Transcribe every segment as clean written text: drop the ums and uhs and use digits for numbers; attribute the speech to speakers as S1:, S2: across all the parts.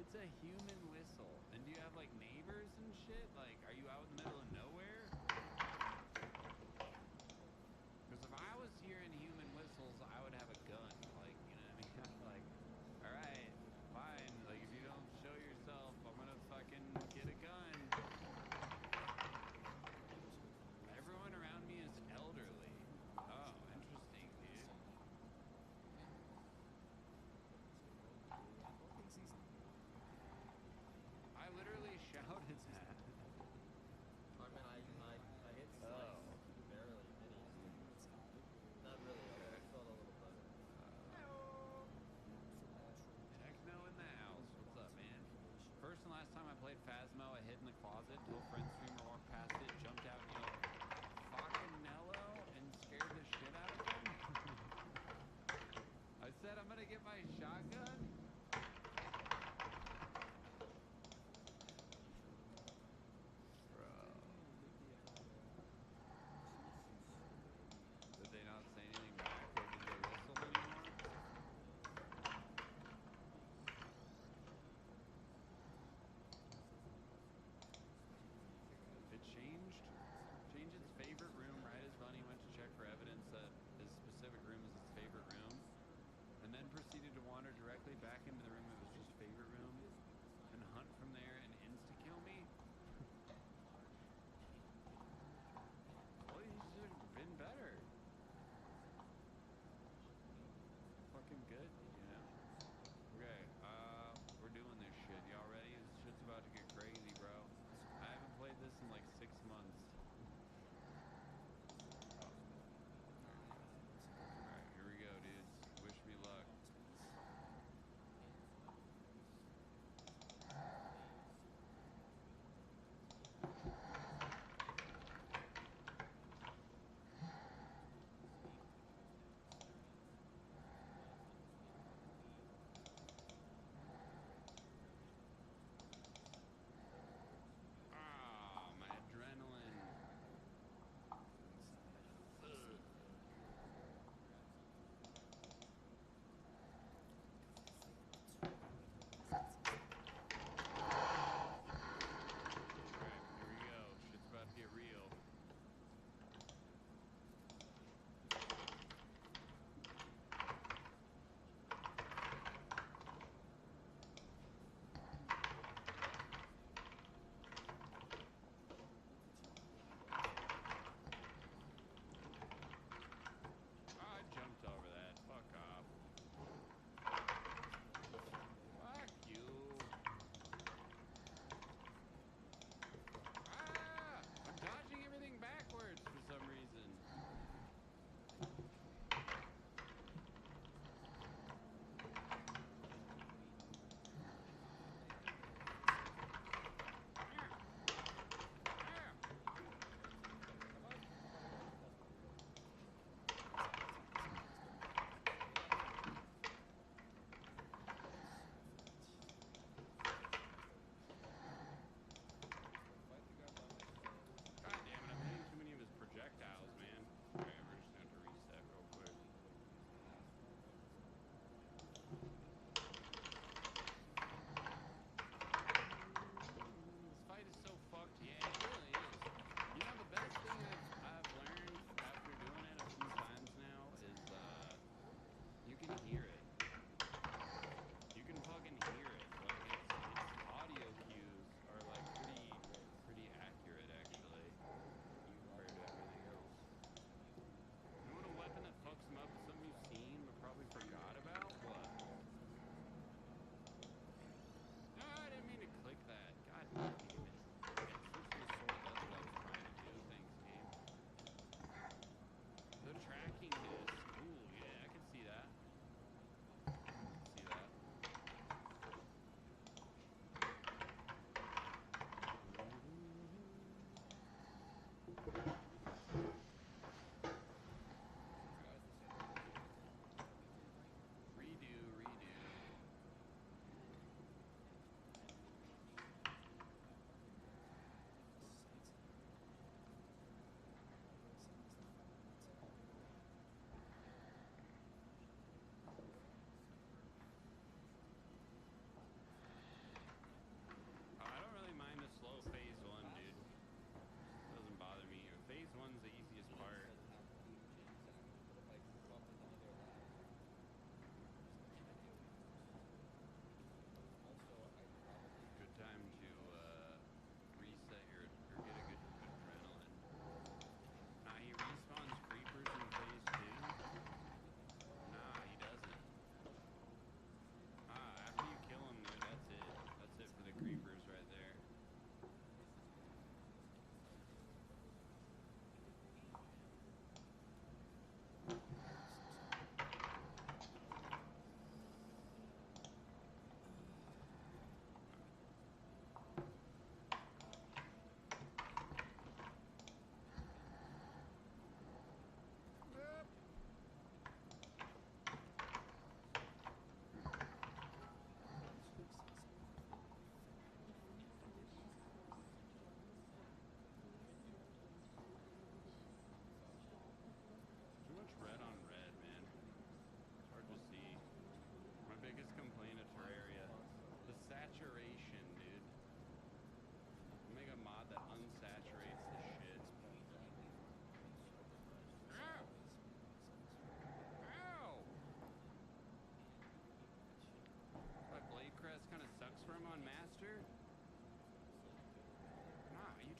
S1: It's a human whistle. And do you have like neighbors and shit? Like, are you out in the middle of nowhere? Because if I was hearing human whistles, I would have a gun. Like, you know what I mean? Like, all right, fine. Like, if you don't show yourself, I'm gonna fucking get a gun. Everyone around me is elderly. Oh, interesting, dude. I literally shouted that.
S2: I mean, I hit slice barely, mini. Not really, although I felt a little better.
S1: Techno in the house. What's up, man? First and last time I played Phasmo, I hid in the closet until a friend streamer walked past it, jumped out and yelled, "Fucking Nello," and scared the shit out of him. I said, I'm gonna get my shotgun. Bro. Did they not say anything back? Or did they whistle anymore? It changed its favorite room right as Bunny went to check for evidence that his specific room is his favorite room, and then proceeded to wander directly back into the room it was just favorite room and hunt from there and insta-kill me. Well, he should have been better. Fucking good, you know? Okay, we're doing this shit. Y'all ready? This shit's about to get crazy, bro. I haven't played this in like 6 months. Alright, here we go, dudes. Wish me luck. Ah, my adrenaline. Ugh. Alright, here we go.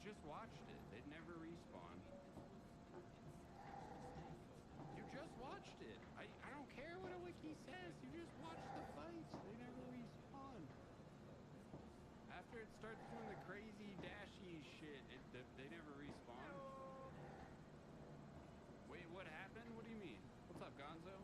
S1: just watched it. They'd never respawn. You just watched it. I don't care what a wiki says. You just watched the fights. They never respawn. After it starts doing the crazy dashy shit, they never respawn. Wait, what happened? What do you mean? What's up, Gonzo?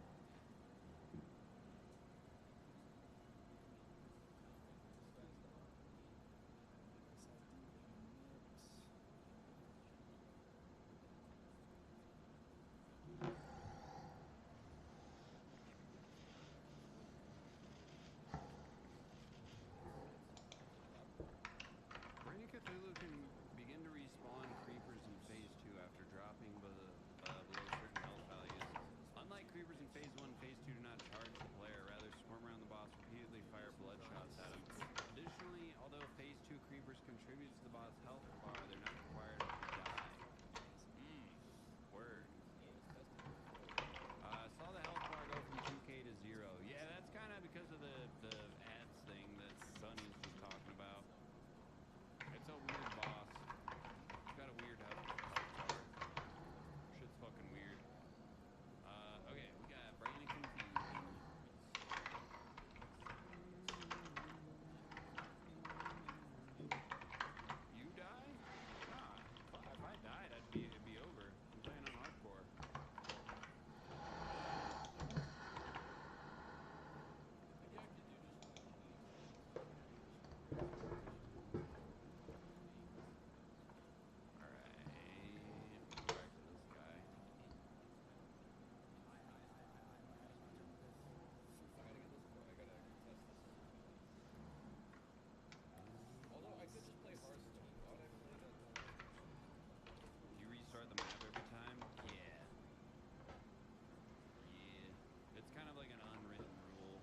S1: Cthulhu can begin to respawn creepers in Phase 2 after dropping below certain health values. Unlike creepers in Phase 1, Phase 2 do not charge the player, rather swarm around the boss, repeatedly fire blood shots at him. Additionally, although Phase 2 creepers contribute to the boss health bar, they're not required to die. Word. Saw the health bar go from 2k to 0. Yeah, that's kind of because of the ads thing that Sonny's just talking about. It's a weird boss. He's got a weird health bar. Shit's fucking weird. Okay, we got Brain and Confusion. You die? Nah. If I died, it'd be over. I'm playing on hardcore. Restart the map every time? Yeah. It's kind of like an unwritten rule.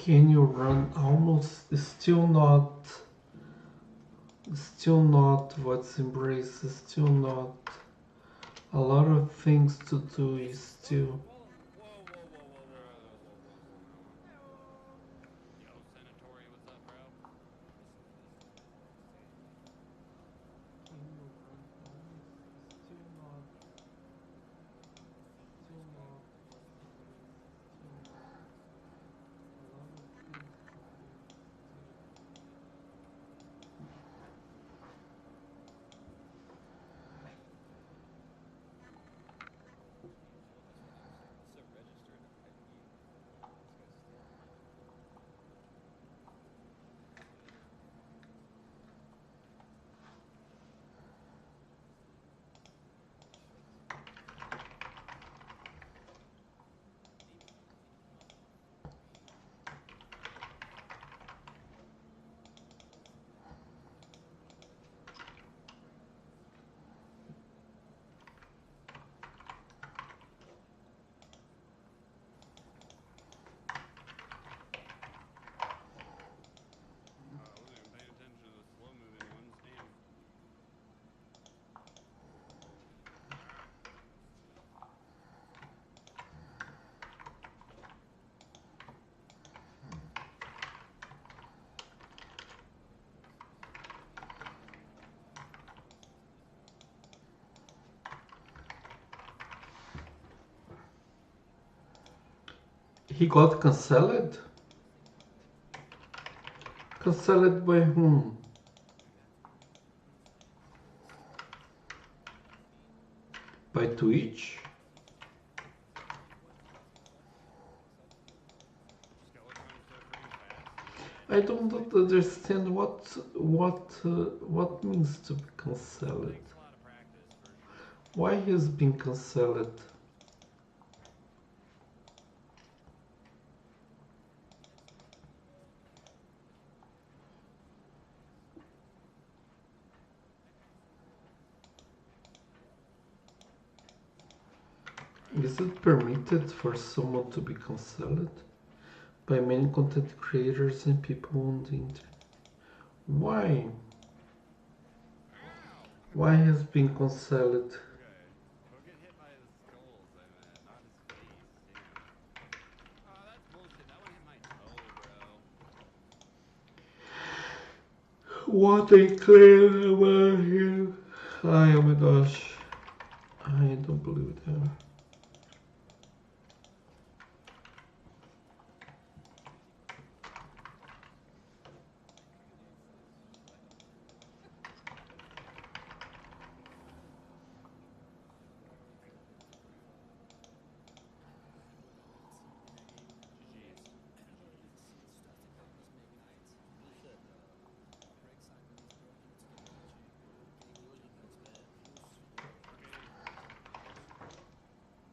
S3: Can you run almost still not what's embraced, still not a lot of things to do is still
S1: Yo, Senatori, what's up, bro? I wasn't even paying attention to the slow-moving ones. Damn.
S3: he got cancelled? Cancelled by whom? By Twitch?
S1: Skeletron's so freaking fast.
S3: I don't understand what means to be cancelled.
S1: Takes a lot of practice, for sure.
S3: Why he's been cancelled? Is it permitted for someone to be cancelled by many content creators and people on the internet? Why? Why has been cancelled?
S1: Okay. Go get hit by the skulls, I meant, not his face. Damn. Oh, that's bullshit. That one hit my toe, bro.
S3: What a claim about him! Oh my gosh. I don't believe that.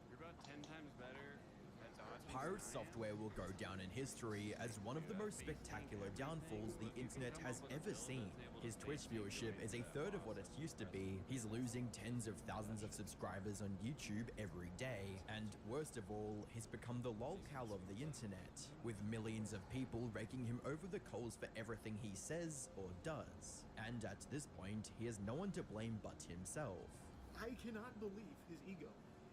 S1: You're about 10 times better at dodging.
S4: Pirate software will go down in history as one of the most spectacular downfalls the internet has ever seen. His Twitch viewership is a third of what it used to be. He's losing tens of thousands of subscribers on YouTube every day. And worst of all, he's become the lolcow of the internet, with millions of people raking him over the coals for everything he says or does. And at this point, he has no one to blame but himself.
S5: I cannot believe his ego.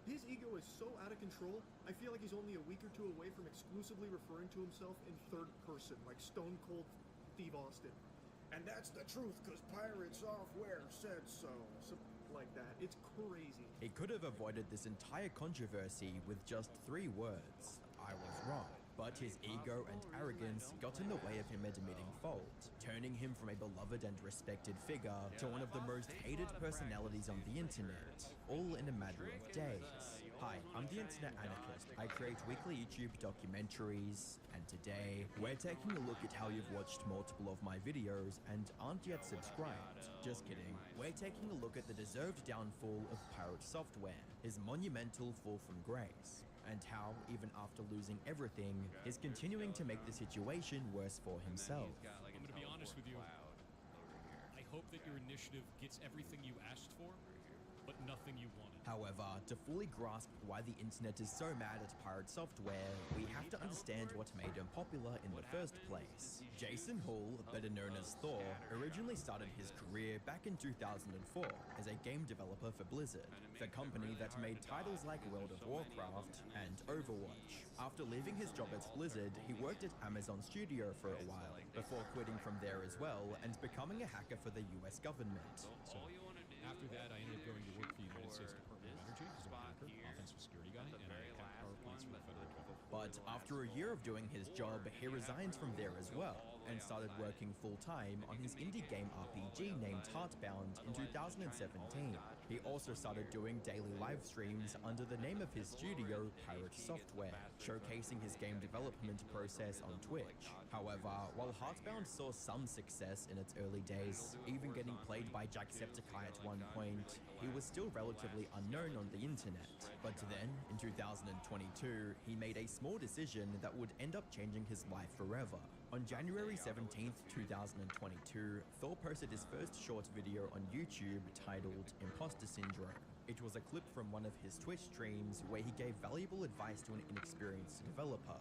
S5: His ego is so out of control, I feel like he's only a week or two away from exclusively referring to himself in third person, like Stone Cold Steve Austin. And that's the truth, because pirate software said so. Something like that. It's crazy.
S4: He could have avoided this entire controversy with just 3 words. I was wrong. But his ego and arrogance got in the way of him admitting fault, turning him from a beloved and respected figure to one of the most hated personalities on the internet, all in a matter of days. Hi, I'm the Internet Anarchist. I create weekly YouTube documentaries, and today we're taking a look at how you've watched multiple of my videos and aren't yet subscribed. Just kidding. We're taking a look at the deserved downfall of pirate software, his monumental fall from grace, and how, even after losing everything, he's continuing to make the situation worse for himself.
S6: I'm going to be honest with you. I hope that your initiative gets everything you asked for, but nothing you wanted.
S4: However, to fully grasp why the internet is so mad at pirate software, we have to understand what made him popular in the first place. Jason Hall, better known as Thor, originally started his career back in 2004 as a game developer for Blizzard, the company that made titles like World of Warcraft and Overwatch. After leaving his job at Blizzard, he worked at Amazon Studio for a while, before quitting from there as well and becoming a hacker for the US government.
S6: So after that, I ended up going to work for the United States Department of Energy as a hacker, offensive security guy, and I hacked power plants for the federal government.
S4: But after a year of doing his job, he resigned from there as well and started working full-time on his indie game RPG named Heartbound in 2017. He also started doing daily live streams under the name of his studio, Pirate Software, showcasing his game development process on Twitch. However, while Heartbound saw some success in its early days, even getting played by Jacksepticeye at one point, he was still relatively unknown on the internet. But then, in 2022, he made a small decision that would end up changing his life forever. On January 17th, 2022, Thor posted his first short video on YouTube titled Imposter Syndrome. It was a clip from one of his Twitch streams where he gave valuable advice to an inexperienced developer.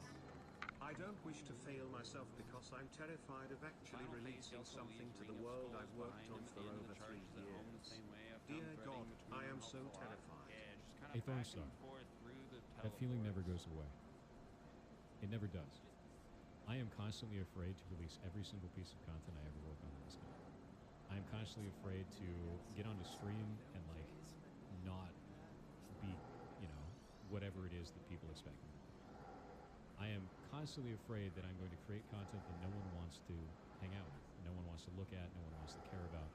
S7: I don't wish to fail myself because I'm terrified of actually releasing something to the world I've worked on for over 3 years. Dear God, I am so terrified.
S6: A Thornstar. That feeling never goes away. It never does. I am constantly afraid to release every single piece of content I ever work on this game. I am constantly afraid to get onto stream and like not be, whatever it is that people expect me to be. I am constantly afraid that I'm going to create content that no one wants to hang out with, no one wants to look at, no one wants to care about.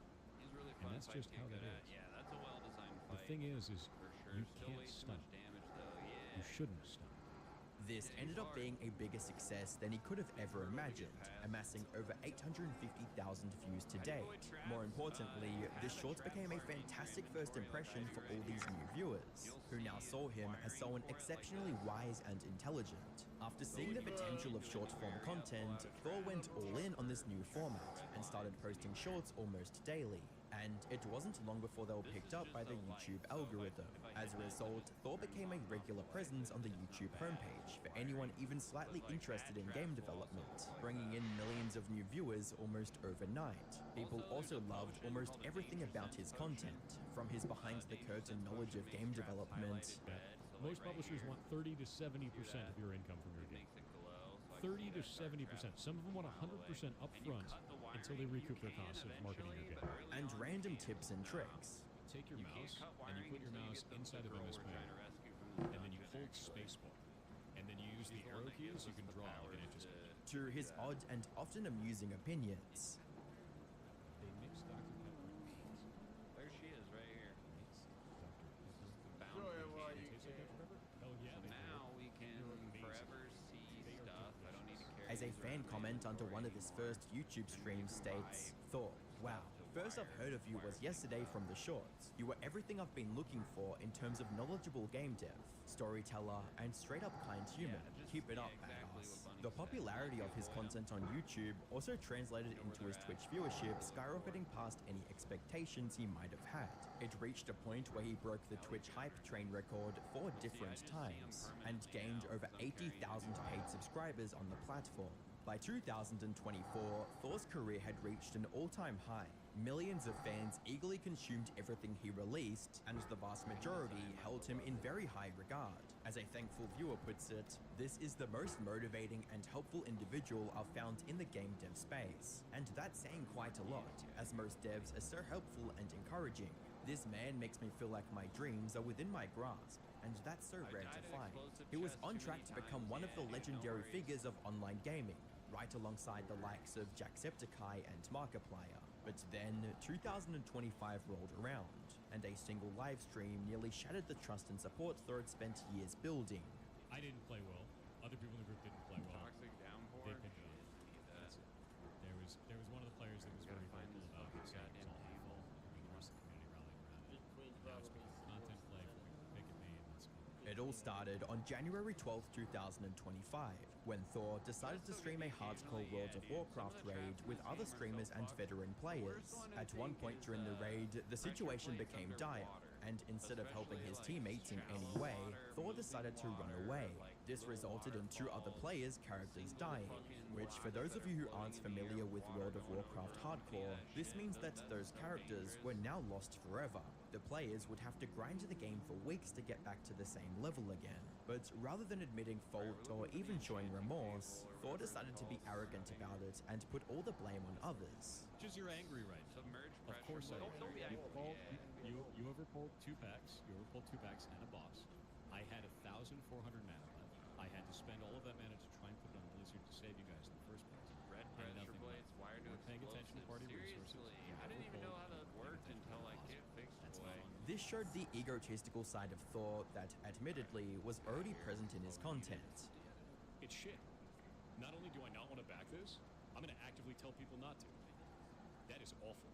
S6: And that's just how that is.
S1: Yeah, that's a well-designed fight.
S6: The thing is
S1: For sure.
S6: you
S1: Still
S6: can't
S1: way too
S6: stop.
S1: much damage though. Yeah.
S6: You shouldn't stop.
S4: This ended up being a bigger success than he could have ever imagined, amassing over 850,000 views to date. More importantly, this short became a fantastic first impression for all these new viewers, who now saw him as someone exceptionally wise and intelligent. After seeing the potential of short-form content, Thor went all in on this new format and started posting shorts almost daily. And it wasn't long before they were picked up by the YouTube algorithm. As a result, Thor became a regular presence on the YouTube homepage for anyone even slightly interested in game development, bringing in millions of new viewers almost overnight. People also loved almost everything about his content, from his behind-the-curtain knowledge of game development.
S6: Most publishers want 30 to 70% of your income from your game. 30 to 70%. Some of them want 100% upfront until they recoup their costs of marketing your game.
S4: And random tips and tricks.
S6: Take your mouse and you put your mouse inside of MS Paint, and then you hold spacebar, and then you use the arrow keys. You can draw like an Etch-a-Sketch.
S4: To his odd and often amusing opinions.
S6: They mix Dr. Pepper and beans.
S1: There she is, right here.
S6: Dr. Pepper. They taste like Dr. Pepper? Hell yeah. they do.
S1: Now we can forever see stuff. I don't need to carry.
S4: As a fan comment under one of his first YouTube streams states, Thor, wow. First I've heard of you was yesterday from the shorts. You were everything I've been looking for in terms of knowledgeable game dev, storyteller, and straight up kind humor. Keep it up, badass. The popularity of his content on YouTube also translated into his Twitch viewership skyrocketing past any expectations he might have had. It reached a point where he broke the Twitch hype train record 4 different times, and gained over 80,000 paid subscribers on the platform. By 2024, Thor's career had reached an all-time high. Millions of fans eagerly consumed everything he released, and the vast majority held him in very high regard. As a thankful viewer puts it, this is the most motivating and helpful individual I've found in the game dev space. And that's saying quite a lot, as most devs are so helpful and encouraging. This man makes me feel like my dreams are within my grasp, and that's so rare to find. He was on track to become one of the legendary figures of online gaming, right alongside the likes of Jacksepticeye and Markiplier. But then, 2025 rolled around, and a single live stream nearly shattered the trust and support Thor had spent years building.
S6: I didn't play well. Other people in the group didn't play well.
S1: Toxic downpour.
S6: They picked it up. That's it. There was one of the players that was very vocal about it, saying it was all my fault. And the rest of the community rallied around it.
S2: Big Queen
S6: Now
S2: problem
S6: it's content play for picking me, and that's good.
S4: It all started on January 12th, 2025, when Thor decided to stream a hardcore World of Warcraft raid with other streamers and veteran players. At one point during the raid, the situation became dire, and instead of helping his teammates in any way, Thor decided to run away. This resulted in 2 other players' characters dying, which for those of you who aren't familiar with World of Warcraft hardcore, this means that those characters were now lost forever. The players would have to grind the game for weeks to get back to the same level again. But rather than admitting fault or even showing remorse, Thor decided to be arrogant about it and put all the blame on others.
S6: Just you're angry, right? Of course I am. You overpulled 2 packs. You overpulled 2 packs and a boss. I had 1,400 mana left. I had to spend all of that mana to try and put it on Blizzard to save you guys in the first place.
S1: Red pressure blades wired to
S6: paying attention to party resources.
S1: I didn't even know how that worked until I fixed it.
S4: This showed the egotistical side of Thor that, admittedly, was already present in his content.
S6: It's shit. Not only do I not want to back this, I'm going to actively tell people not to. That is awful.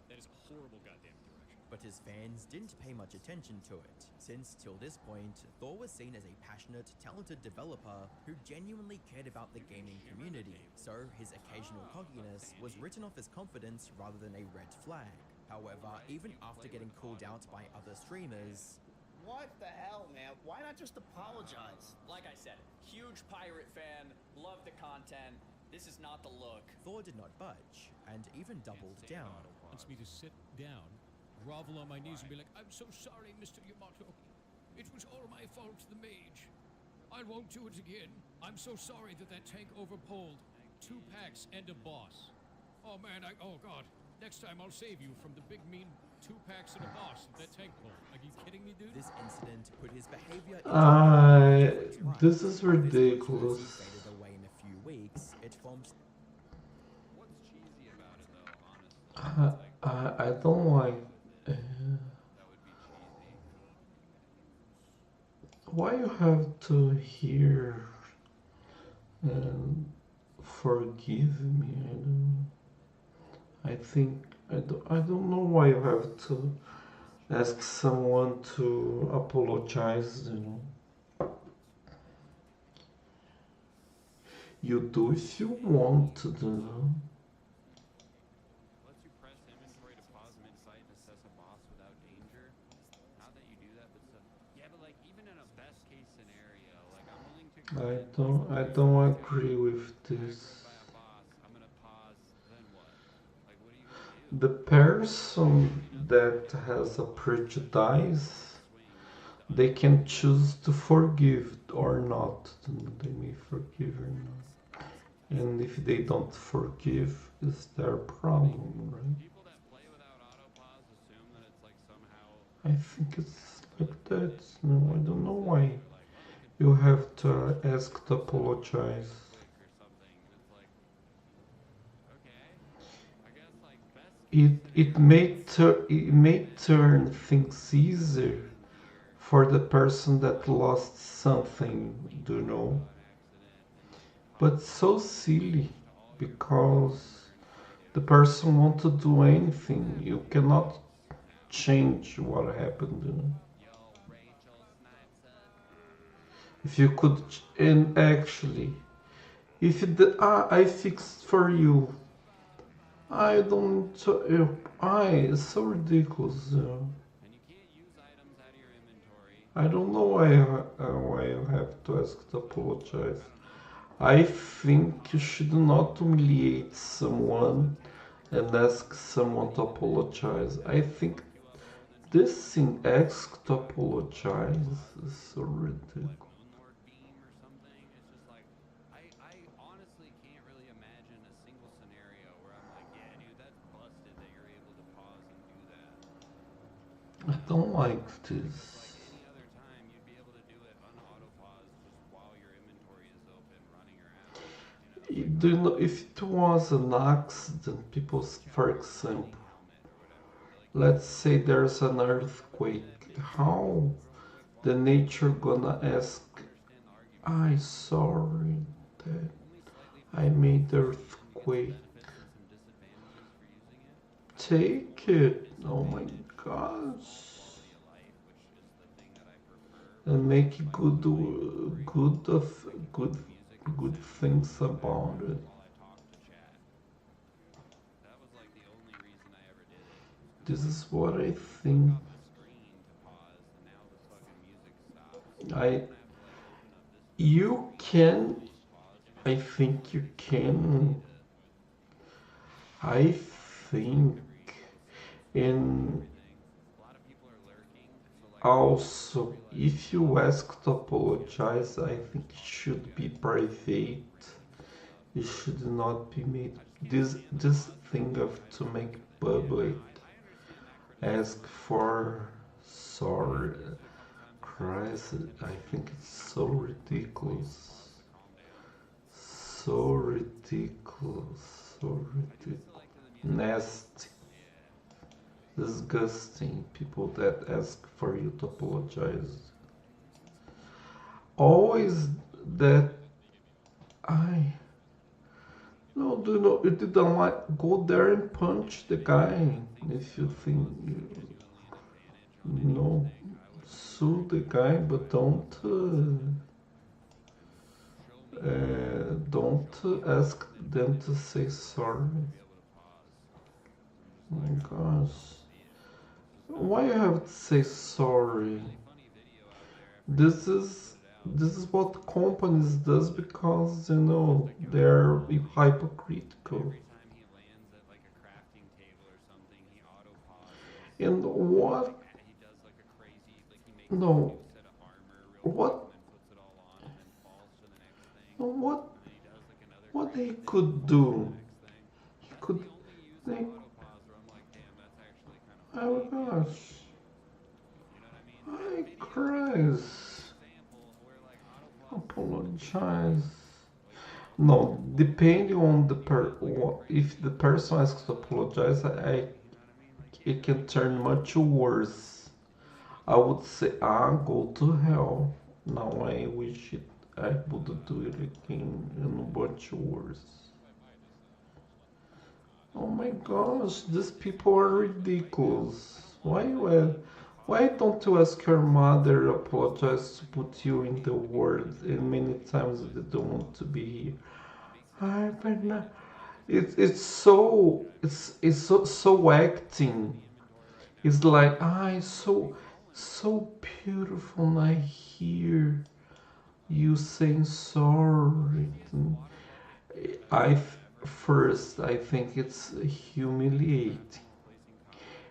S6: That is a horrible goddamn direction.
S4: But his fans didn't pay much attention to it, since till this point, Thor was seen as a passionate, talented developer who genuinely cared about the gaming community, so his occasional cockiness was written off as confidence rather than a red flag. However, even after getting called out by other streamers...
S8: What the hell, man? Why not just apologize?
S9: Like I said, huge pirate fan, love the content. This is not the look.
S4: Thor did not budge, and even doubled down.
S6: Wants me to sit down, grovel on my knees and be like, I'm so sorry, Mr. Yamato. It was all my fault, the mage. I won't do it again. I'm so sorry that tank overpulled 2 packs and a boss. Oh man, oh god. Next time I'll save you from the big mean 2 packs and a boss that tank pull. Are you kidding me, dude?
S4: This incident put his behavior
S3: this is ridiculous.
S4: Faded away in a few weeks. It forms...
S1: What's cheesy about it though, honestly?
S3: I don't like...
S1: That would be cheesy.
S3: Why you have to hear and forgive me? I think I don't know why you have to ask someone to apologize. You do if you want to do.
S1: Lets you press inventory to pause mid-fight and assess a boss without danger. Not that you do that, but still. Yeah, but like even in a best case scenario, like I'm willing to.
S3: I don't agree with this. The person that has a prejudice, they can choose to forgive or not. They may forgive or not. And if they don't forgive, it's their problem, right?
S1: People that play without autopause assume that it's like somehow.
S3: I think it's like that. No, I don't know why you have to ask to apologize. It may turn things easier for the person that lost something, but so silly, because the person wants to do anything. You cannot change what happened. If you could, and actually, if I fixed for you. I don't. It's so ridiculous. I don't know why you have to ask to apologize. I think you should not humiliate someone and ask someone to apologize. I think this thing, ask to apologize, is so ridiculous. I don't like this.
S1: Any other time, you'd be able to do it unauto-pause just while your inventory is open, running around.
S3: Do you know, if it was an accident, people, for example, let's say there's an earthquake, how the nature gonna ask, I'm sorry that I made the earthquake. Take it. Oh my gosh. And make good things about it. This is what I think. You can, I think you can, I think, and also, if you ask to apologize, I think it should be private. It should not be made. This thing of to make public. Ask for sorry. Christ, I think it's so ridiculous. So ridiculous. So ridiculous. Nasty. Disgusting people that ask for you to apologize. Always that no, do you know, you didn't like go there and punch the guy if you think sue the guy, but don't ask them to say sorry. Oh my gosh. Why you have to say sorry? This is what companies does because they're hypocritical. And what? No. What he could do? He could. Oh gosh. My Christ. Apologize. No, depending on if the person asks to apologize, it can turn much worse. I would say, go to hell. Now I wish I would do it again and much worse. Oh my gosh, these people are ridiculous. Why don't you ask your mother to apologize to put you in the world and many times they don't want to be here? It's so acting. It's like so beautiful and I hear you saying sorry. I think it's humiliating.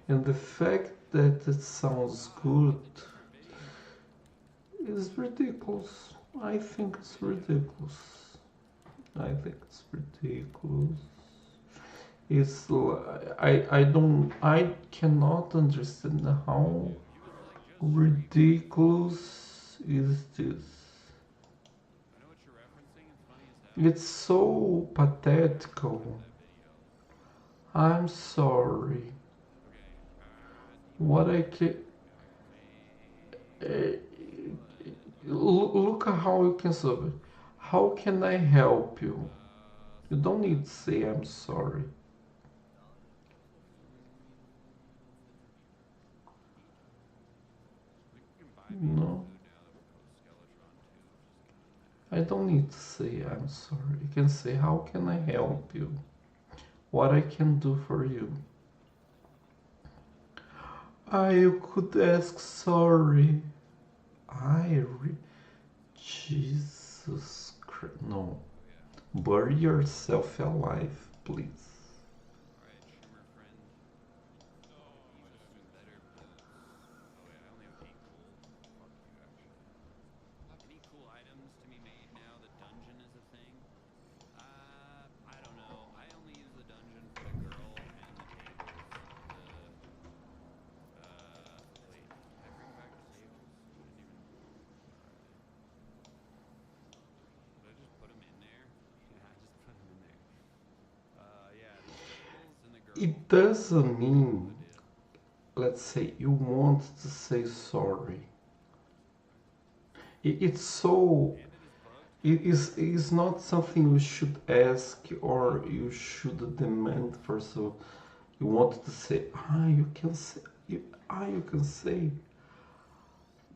S3: And the fact that it sounds good is ridiculous. I think it's ridiculous. It's I cannot understand how ridiculous is this. It's so pathetical. I'm sorry. What I can look at how you can solve it. How can I help you? You don't need to say I'm sorry. No. I don't need to say I'm sorry. You can say how can I help you? What I can do for you? You could ask sorry. Jesus Christ. No. Bury yourself alive, please. It doesn't mean, let's say, you want to say sorry. It's not something you should ask or you should demand for. So you want to say, you can say.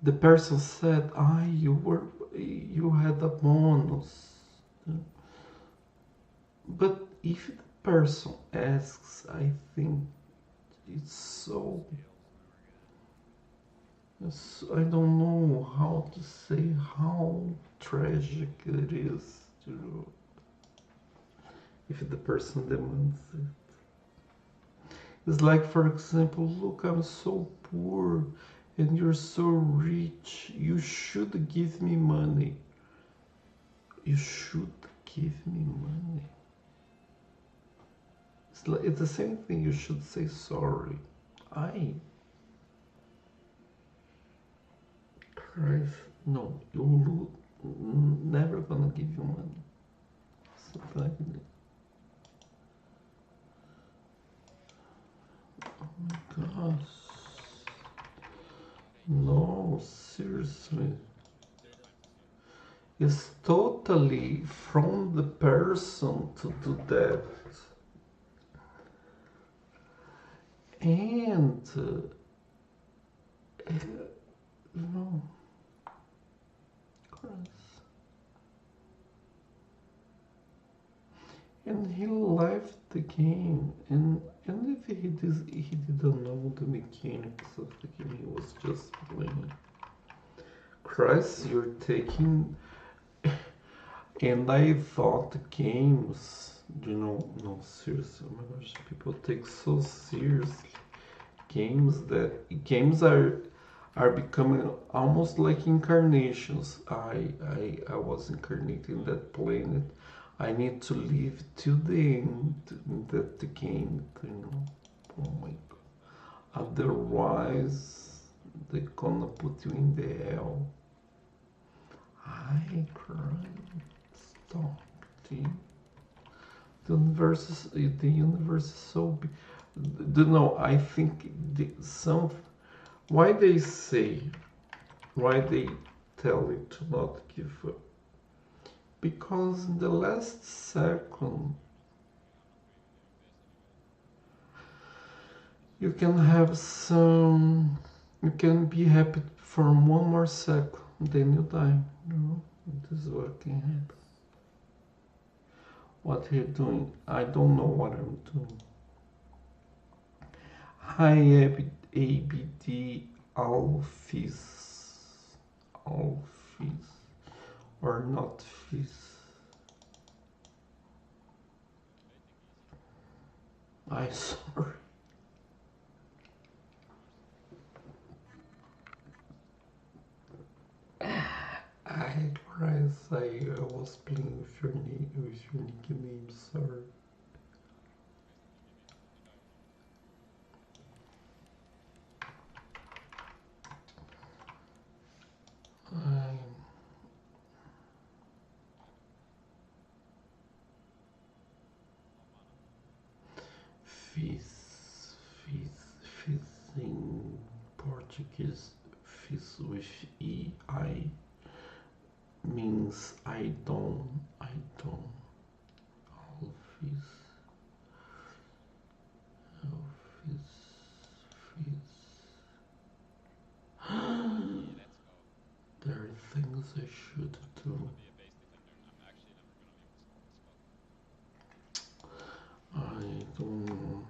S3: The person said, you had a bonus. But if the person asks, I think it's so I don't know how to say how tragic it is to if the person demands it. It's like, for example, look, I'm so poor and you're so rich. You should give me money. You should give me money. It's the same thing. You should say sorry. Christ, no, you never gonna give you money. Something like that. Oh my gosh. No, seriously. It's totally from the person to do that. And, no. And he left the game, and if he didn't know the mechanics of the game, he was just playing. Christ, you're taking. And I thought games, no, seriously, oh my gosh, people take so seriously games are becoming almost like incarnations. I was incarnated in that planet. I need to live to the end that the game, Oh my god. Otherwise, they're gonna put you in the hell. I cry. Stop, team. The universe is so big. I think why they tell you to not give up. Because in the last second, you can be happy for one more second, then you die. This is what can happen. What are you doing? I don't know what I'm doing. Hi, ABD Alphys. Or not Fizz. I'm sorry. I was playing with your nickname, sorry. Fizz in Portuguese, fizz with EI means I don't. Fizz. There are things I should do. I don't know.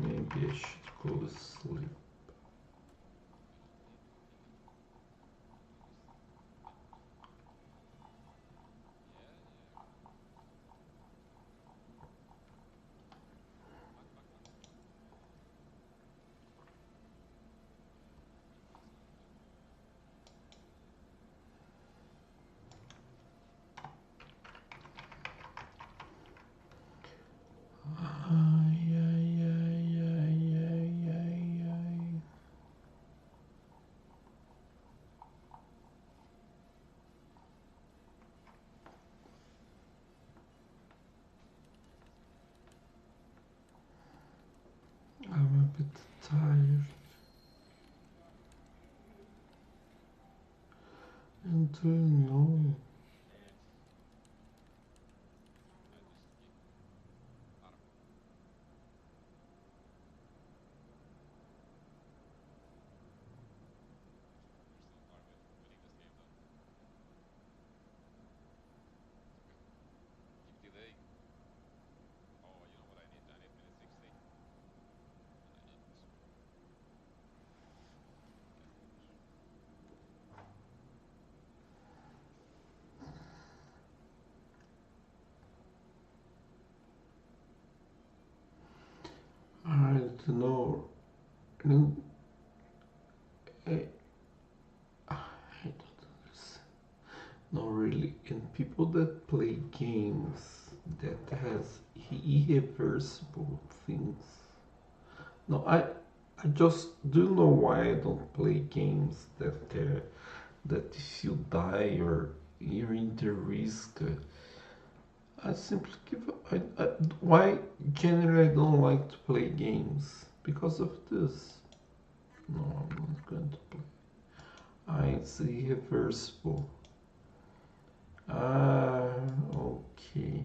S3: Maybe I should go to sleep. I'm a bit tired. And do you know? you know, and I don't understand. No, really, and people that play games that has irreversible things. No, I just do know why I don't play games that if you die or you're in the risk. I simply give up. Why generally I don't like to play games? Because of this. No, I'm not going to play. It's irreversible. Okay.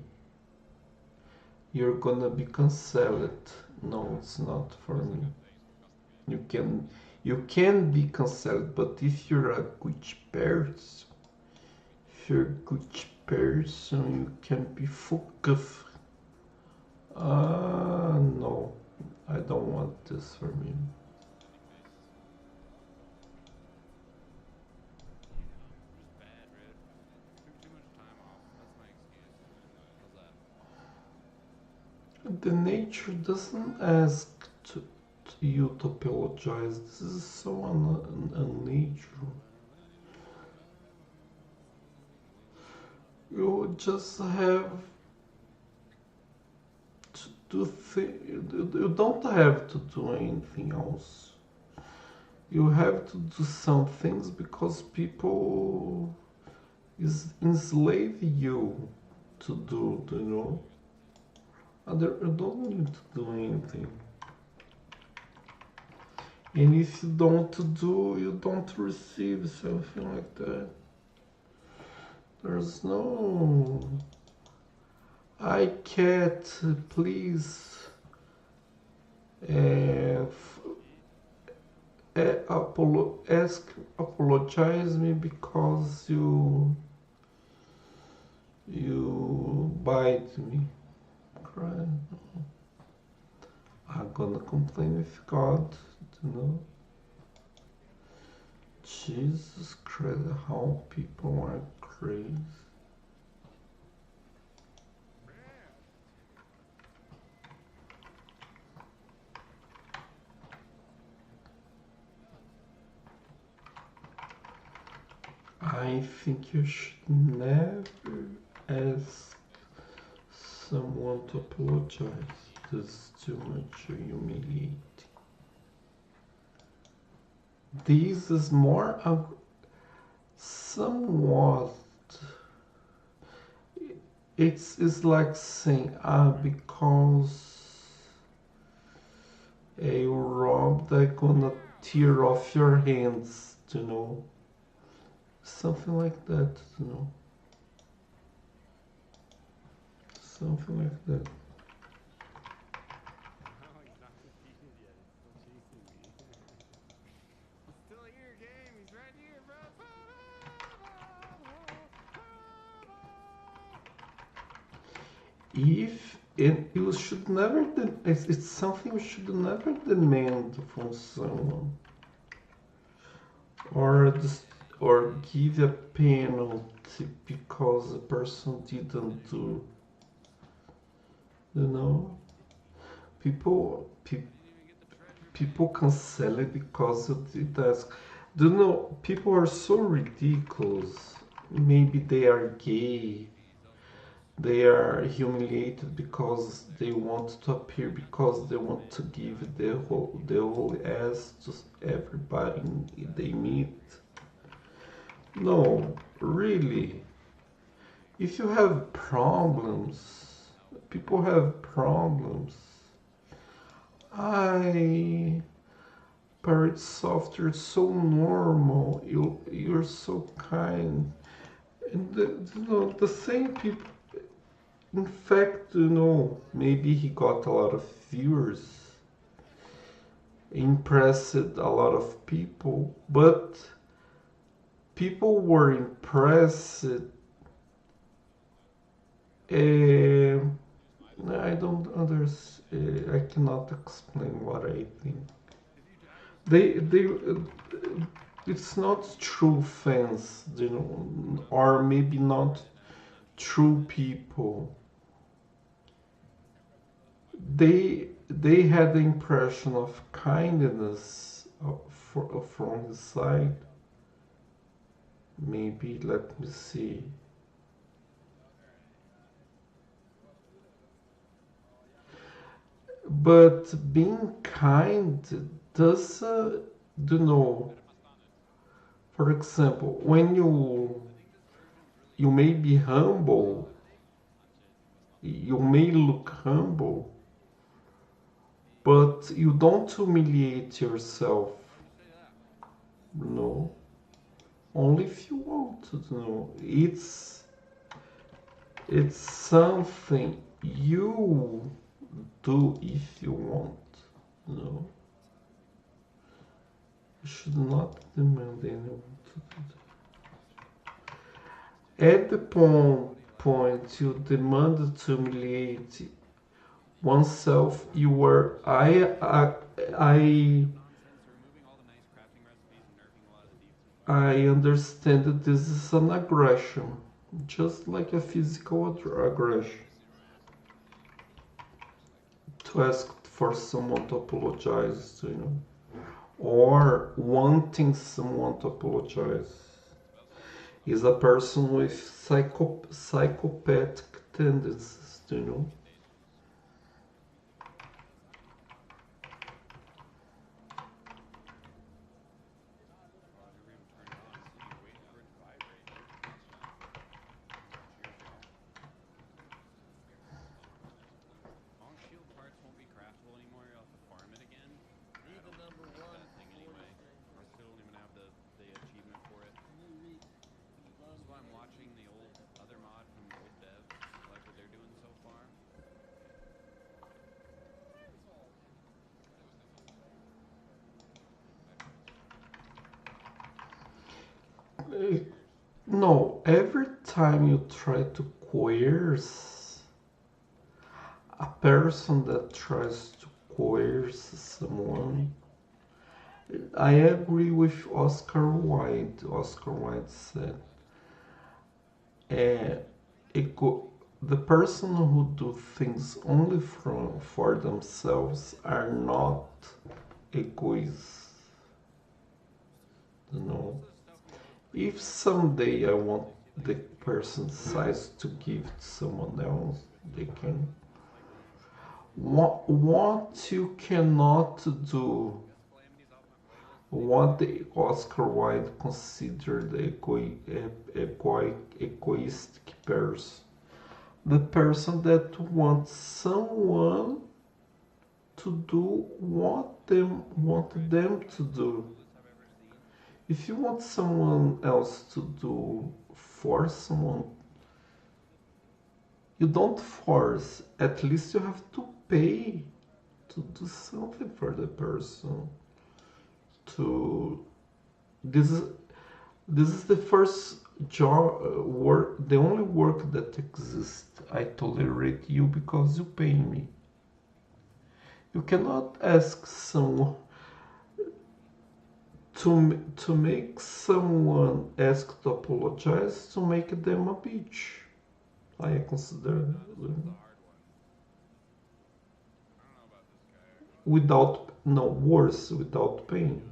S3: You're gonna be cancelled. No, it's not for me. You can be cancelled, but if you're a good person, you can be focused. No, I don't want this for me. The nature doesn't ask you to apologize. This is so unnatural. You just have to do you don't have to do anything else. You have to do some things because people enslave you to do, you know. You don't need to do anything. And if you don't do, you don't receive, something like that. There's no... I can't, please apologize me because you bite me. Cry. I'm gonna complain with God, you know. Jesus Christ, how people are crazy. I think you should never ask someone to apologize. This is too much humiliating. This is more somewhat. It's like saying, because you robbed, I'm gonna tear off your hands, you know. Something like that, you know. Something like that.
S1: Still here, game. He's right here, bro.
S3: You should never, it's something you should never demand from someone, or give a penalty because the person didn't do. You know, people cancel it because it asks. Do you know, people are so ridiculous. Maybe they are gay. They are humiliated because they want to appear, because they want to give the whole ass to everybody they meet. No, really. If you have problems, people have problems. Pirate Software is so normal. You're so kind, and the same people. In fact, maybe he got a lot of viewers, impressed a lot of people, but people were impressed. I don't understand. I cannot explain what I think. It's not true fans, or maybe not true people. they had the impression of kindness from his side. Maybe, let me see. But being kind does, you know, for example, when you may be humble, you may look humble, but you don't humiliate yourself, you know, only if you want to, you know. It's something you do if you want, you know. You should not demand anyone to do that. At the point you demand to humiliate oneself, you are I understand that this is an aggression, just like a physical aggression. To ask for someone to apologize to you, or wanting someone to apologize, is a person with psychopathic tendencies, you know. No, every time you try to coerce a person that tries to coerce someone, I agree with Oscar Wilde. Oscar Wilde said, the person who do things only for themselves are not egoists, you know. If someday I want the person's size to give to someone else, they can. What you cannot do, what the Oscar Wilde considered egoistic person, the person that wants someone to do what they want them to do. If you want someone else to do for someone, you don't force. At least you have to pay to do something for the person. This is the first job work, the only work that exists. I tolerate you because you pay me. You cannot ask someone to make someone ask to apologize to make them a bitch. I consider without worse, without pain.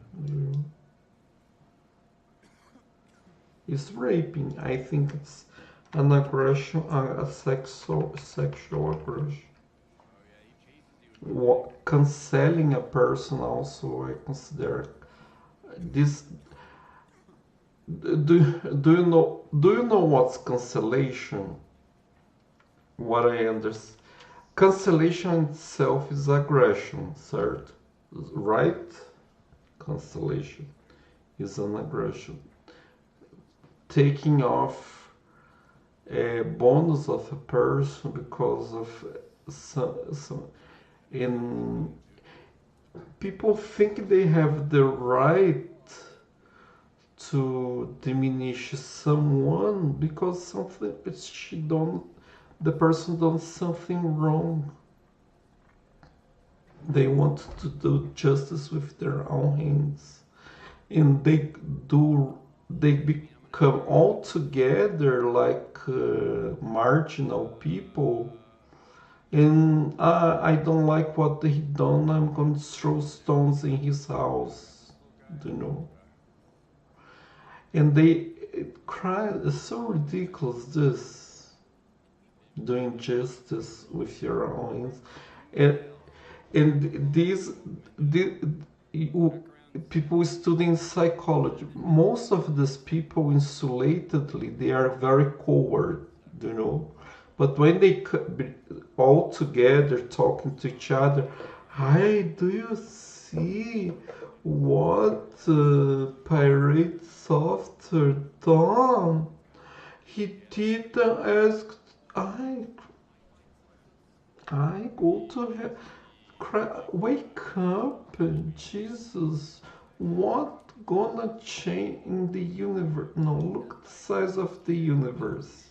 S3: It's raping. I think it's an aggression, a sexual aggression. Canceling a person also, I consider this. Do you know what's cancellation? What I understand, cancellation itself is aggression, third, right? Cancellation is an aggression. Taking off a bonus of a person because of some in people think they have the right to diminish someone because the person done something wrong. They want to do justice with their own hands, and they become all together like marginal people and I don't like what he done. I'm going to throw stones in his house, you know. And they cry. It's so ridiculous. This doing justice with your own hands, and people studying psychology. Most of these people insulatedly, they are very coward, you know. But when they all together talking to each other, hi, do you see what Pirate Software done? He didn't ask. I go to hell. Wake up, Jesus! What gonna change in the universe? No, look at the size of the universe.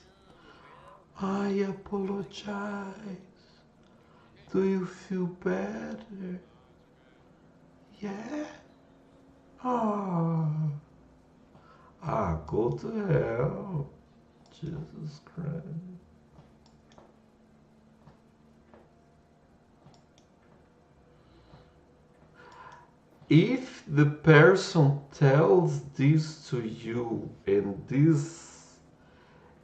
S3: I apologize. Do you feel better? Yeah? Go to hell. Jesus Christ. If the person tells this to you and this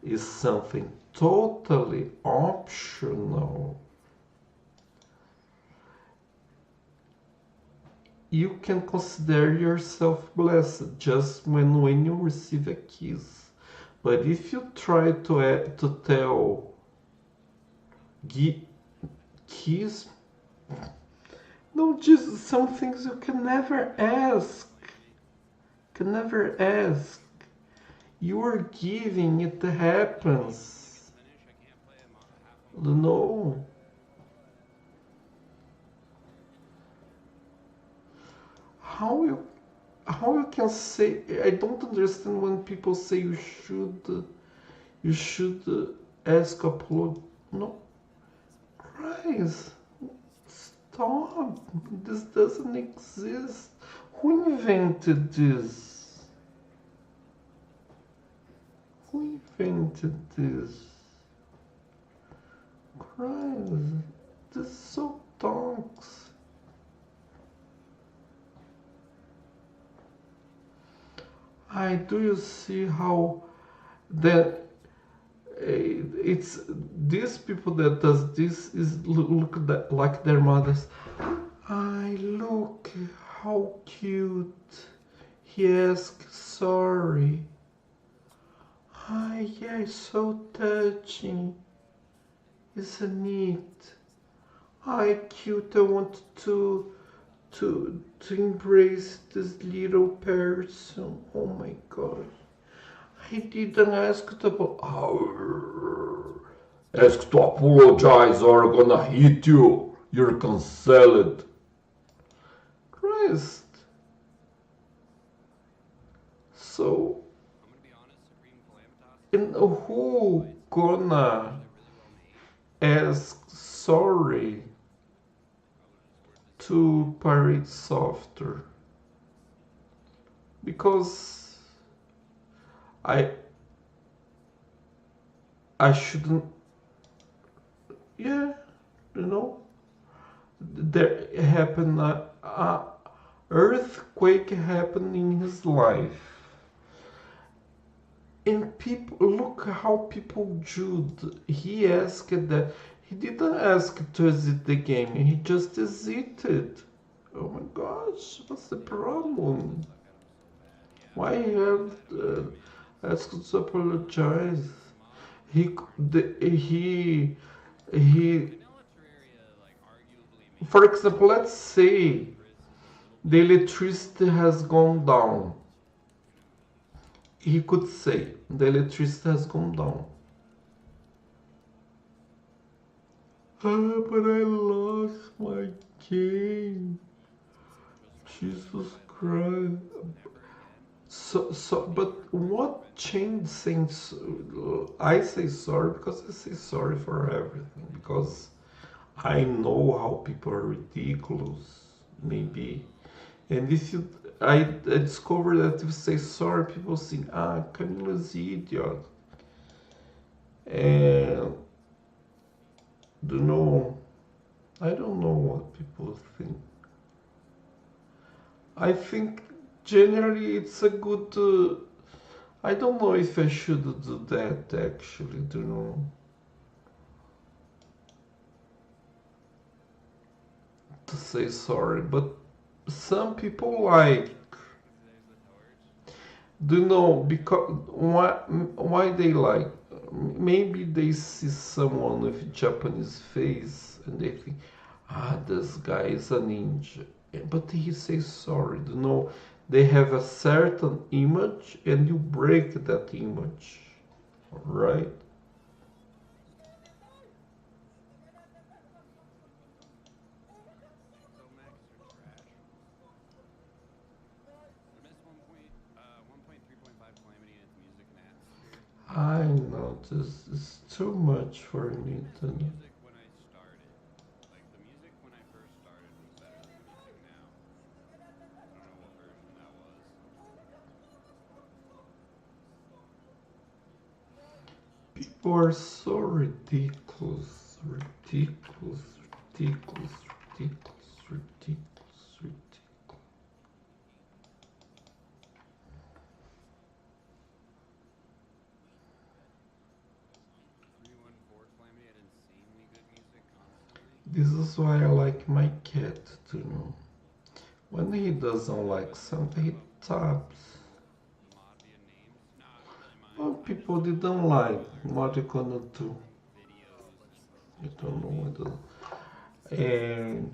S3: is something totally optional, you can consider yourself blessed just when you receive a kiss. But if you try to tell kiss, no, just some things you can never ask. Can never ask. You are giving, it happens. No. How you can say? I don't understand when people say you should ask apology. No, Christ. Stop! This doesn't exist. Who invented this? Who invented this? Christ, this is so toxic. Do you see how that it's these people that does this is look like their mothers. Look how cute. He asked sorry. Yeah, so touching, isn't it? Cute. I want to embrace this little person. Oh my God. I didn't ask to ask to apologize or I'm gonna hit you. You're cancelled. Christ. So, and who gonna ask sorry to Pirate Software? Because I shouldn't. Yeah, you know, there happened a earthquake happened in his life, and people look how people judge. He asked that. He didn't ask to exit the game. He just exited. Oh my gosh, what's the problem? Why have asked to apologize? For example, let's say the electricity has gone down. He could say the electricity has gone down. But I lost my game. Jesus Christ. But what changed since I say sorry because I say sorry for everything, because I know how people are ridiculous, maybe. And if I discovered that if you say sorry, people think, Camilo's idiot. And Do you know? I don't know what people think. I think generally it's a good. I don't know if I should do that actually. Do you know? To say sorry, but some people like. Do you know because why they like? Maybe they see someone with Japanese face and they think, ah, this guy is a ninja. But he says sorry. You know, they have a certain image and you break that image, right? I know this is too much for me to know.
S1: When I started, like the music when I first started was better than the music now. I don't know what version that was.
S3: People are so ridiculous, ridiculous, ridiculous, ridiculous, ridiculous, ridiculous. This is why I like my cat to know. When he doesn't like something, he taps. Well, people didn't like. What you gonna do? I don't know what. And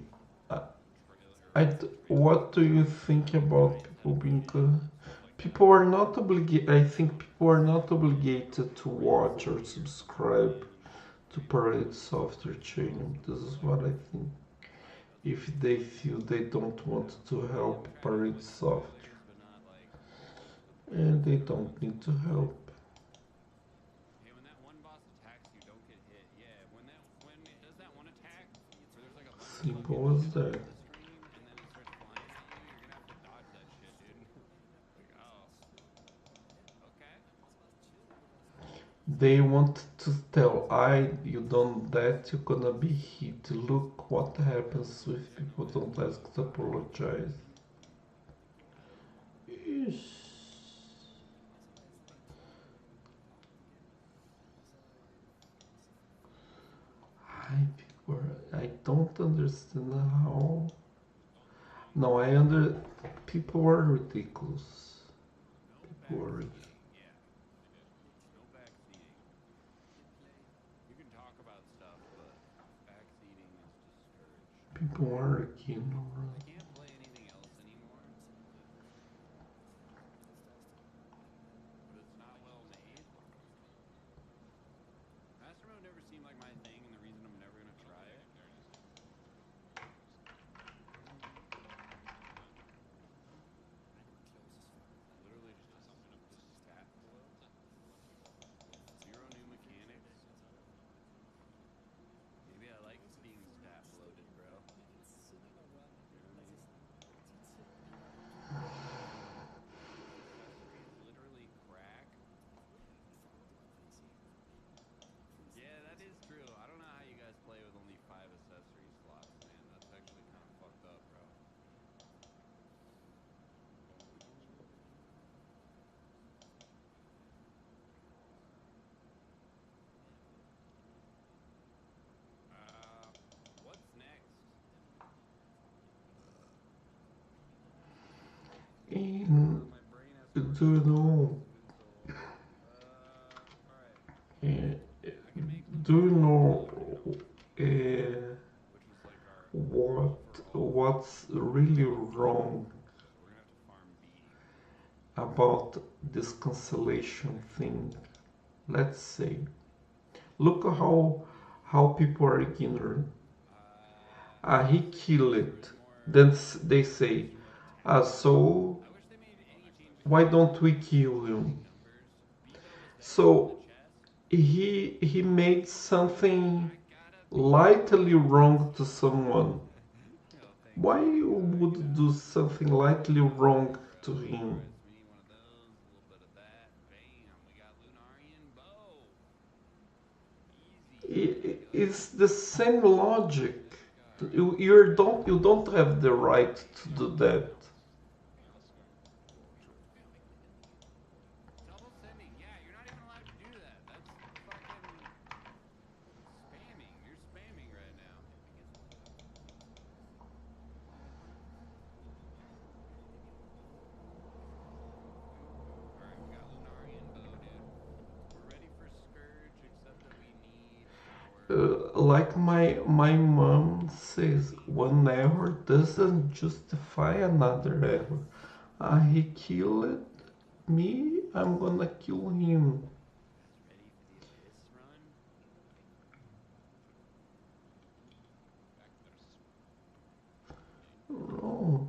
S3: what do you think about people being? People are not obligated. I think people are not obligated to watch or subscribe to Parade Software channel. This is what I think. If they feel they don't want to help Parade Software, and they don't need to help.
S1: Hey, when that one boss attacks you, don't get hit. Yeah, when it does that one attack, where there's like a bunch
S3: Simple as that.
S1: and then it starts flying at you, you're gonna have to dodge that shit, dude. Like, oh, okay.
S3: They want to tell you done that, you're gonna be hit. Look what happens if people don't ask to apologize. Eesh. I don't understand how. No, people are ridiculous. People are ridiculous. People are keen.
S1: I can't play anything else anymore. But it's not well made. Master mode never seemed like my thing, and the reason I'm never gonna try it. Literally just stat flow. Zero new mechanics. Maybe I like being stat bloated, bro. Literally crack. Yeah, that is true. I don't know how you guys play with only 5 accessory slots, man. That's actually kind of fucked up, bro. What's next?
S3: And do you know? Do you know what's really wrong about this cancellation thing? Let's say, look how people are ignorant. He killed it. Then they say, so why don't we kill him? So he made something lightly wrong to someone. Why you would do something lightly wrong to him? it's the same logic. You don't have the right to do that.
S1: Double sending. Yeah, you're not even allowed to do that. That's fucking spamming. You're spamming right now. Alright, we got Lunarian Bow, dude. We're ready for Scourge, except that we need our...
S3: Like my mom says, one error doesn't justify another error. He killed me, I'm gonna kill him.
S1: Ready for the Abyss run?
S3: Oh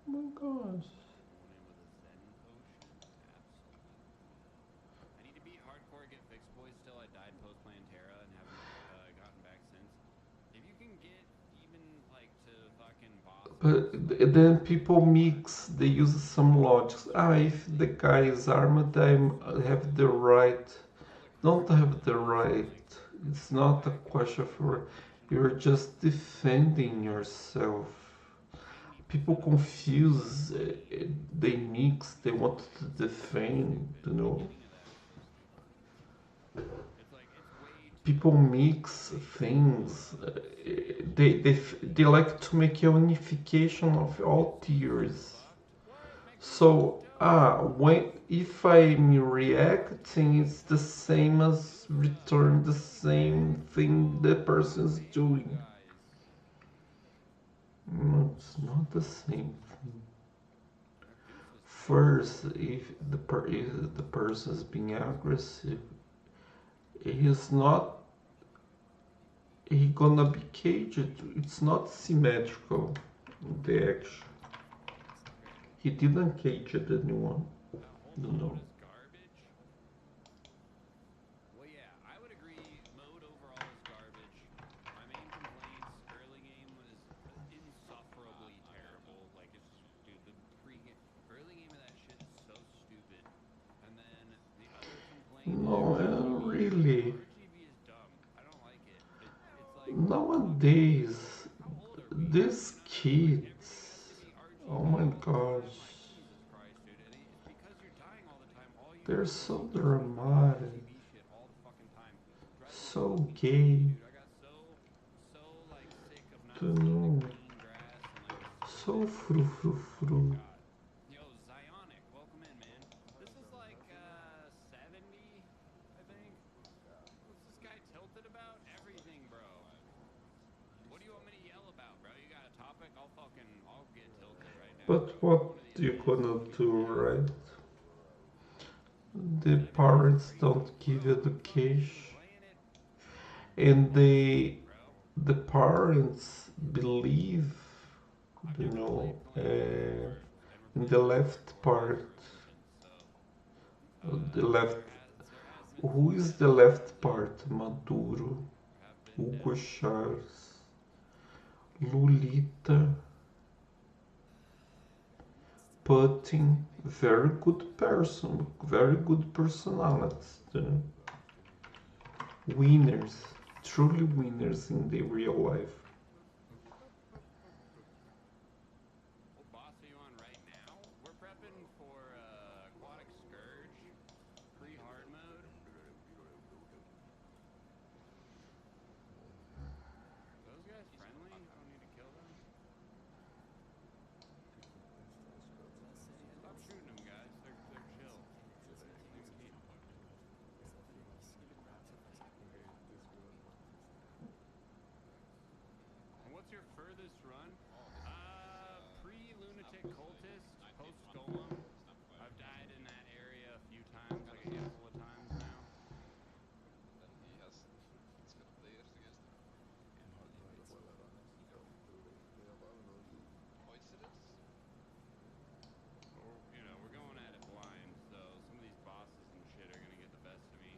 S3: my gosh.
S1: Going in with a Zen potion? Absolutely. I need to beat hardcore, get fixed boys still. I died post playing Terra and haven't gotten back since. If you can get even like to fucking bosses.
S3: But then people mix, they use some logics. If the guy is armed, I have the right. Don't have the right. It's not a question for. You're just defending yourself. People confuse, they mix, they want to defend, you know. People mix things. They like to make a unification of all tiers. So if I'm reacting, it's the same as return the same thing the person's doing. No, it's not the same thing. First, if the person is being aggressive, he's gonna be caged. It's not symmetrical, the action. He didn't cage anyone. No.
S1: Well, yeah, I would agree. Mode overall is garbage. My main complaints: early game was insufferably terrible. Like, it's dude, the early game of that shit is so stupid. And then the other complaint
S3: No, really.
S1: RGB is dumb. I don't like it. It's like
S3: Nowadays, these kids. Oh my gosh. They're so dramatic. So gay. Don't know. So fru.
S1: Yo, Zionic, welcome in, man. This is like 70, I think. What's this guy tilted about? Everything, bro. What do you want me to yell about, bro? You got a topic? I'll get tilted right now.
S3: But what you gonna do, right? The parents don't give education, and the parents believe, you know, in the left part. The left. Who is the left part? Maduro, Hugo Chávez, Lolita, Putin. Very good person, very good personalities. You know? Winners, truly winners in the real life.
S1: What boss are you on right now? We're prepping for Aquatic Scourge, pre-hard mode. Those guys friendly? I don't need to kill them. Stop shooting them, guys. They're chill. And what's your furthest run? Pre-lunatic cultist, post-golem. I've died in that area a few times, like a handful of times now. We're going at it blind, so some of these bosses and shit are gonna get the best of me.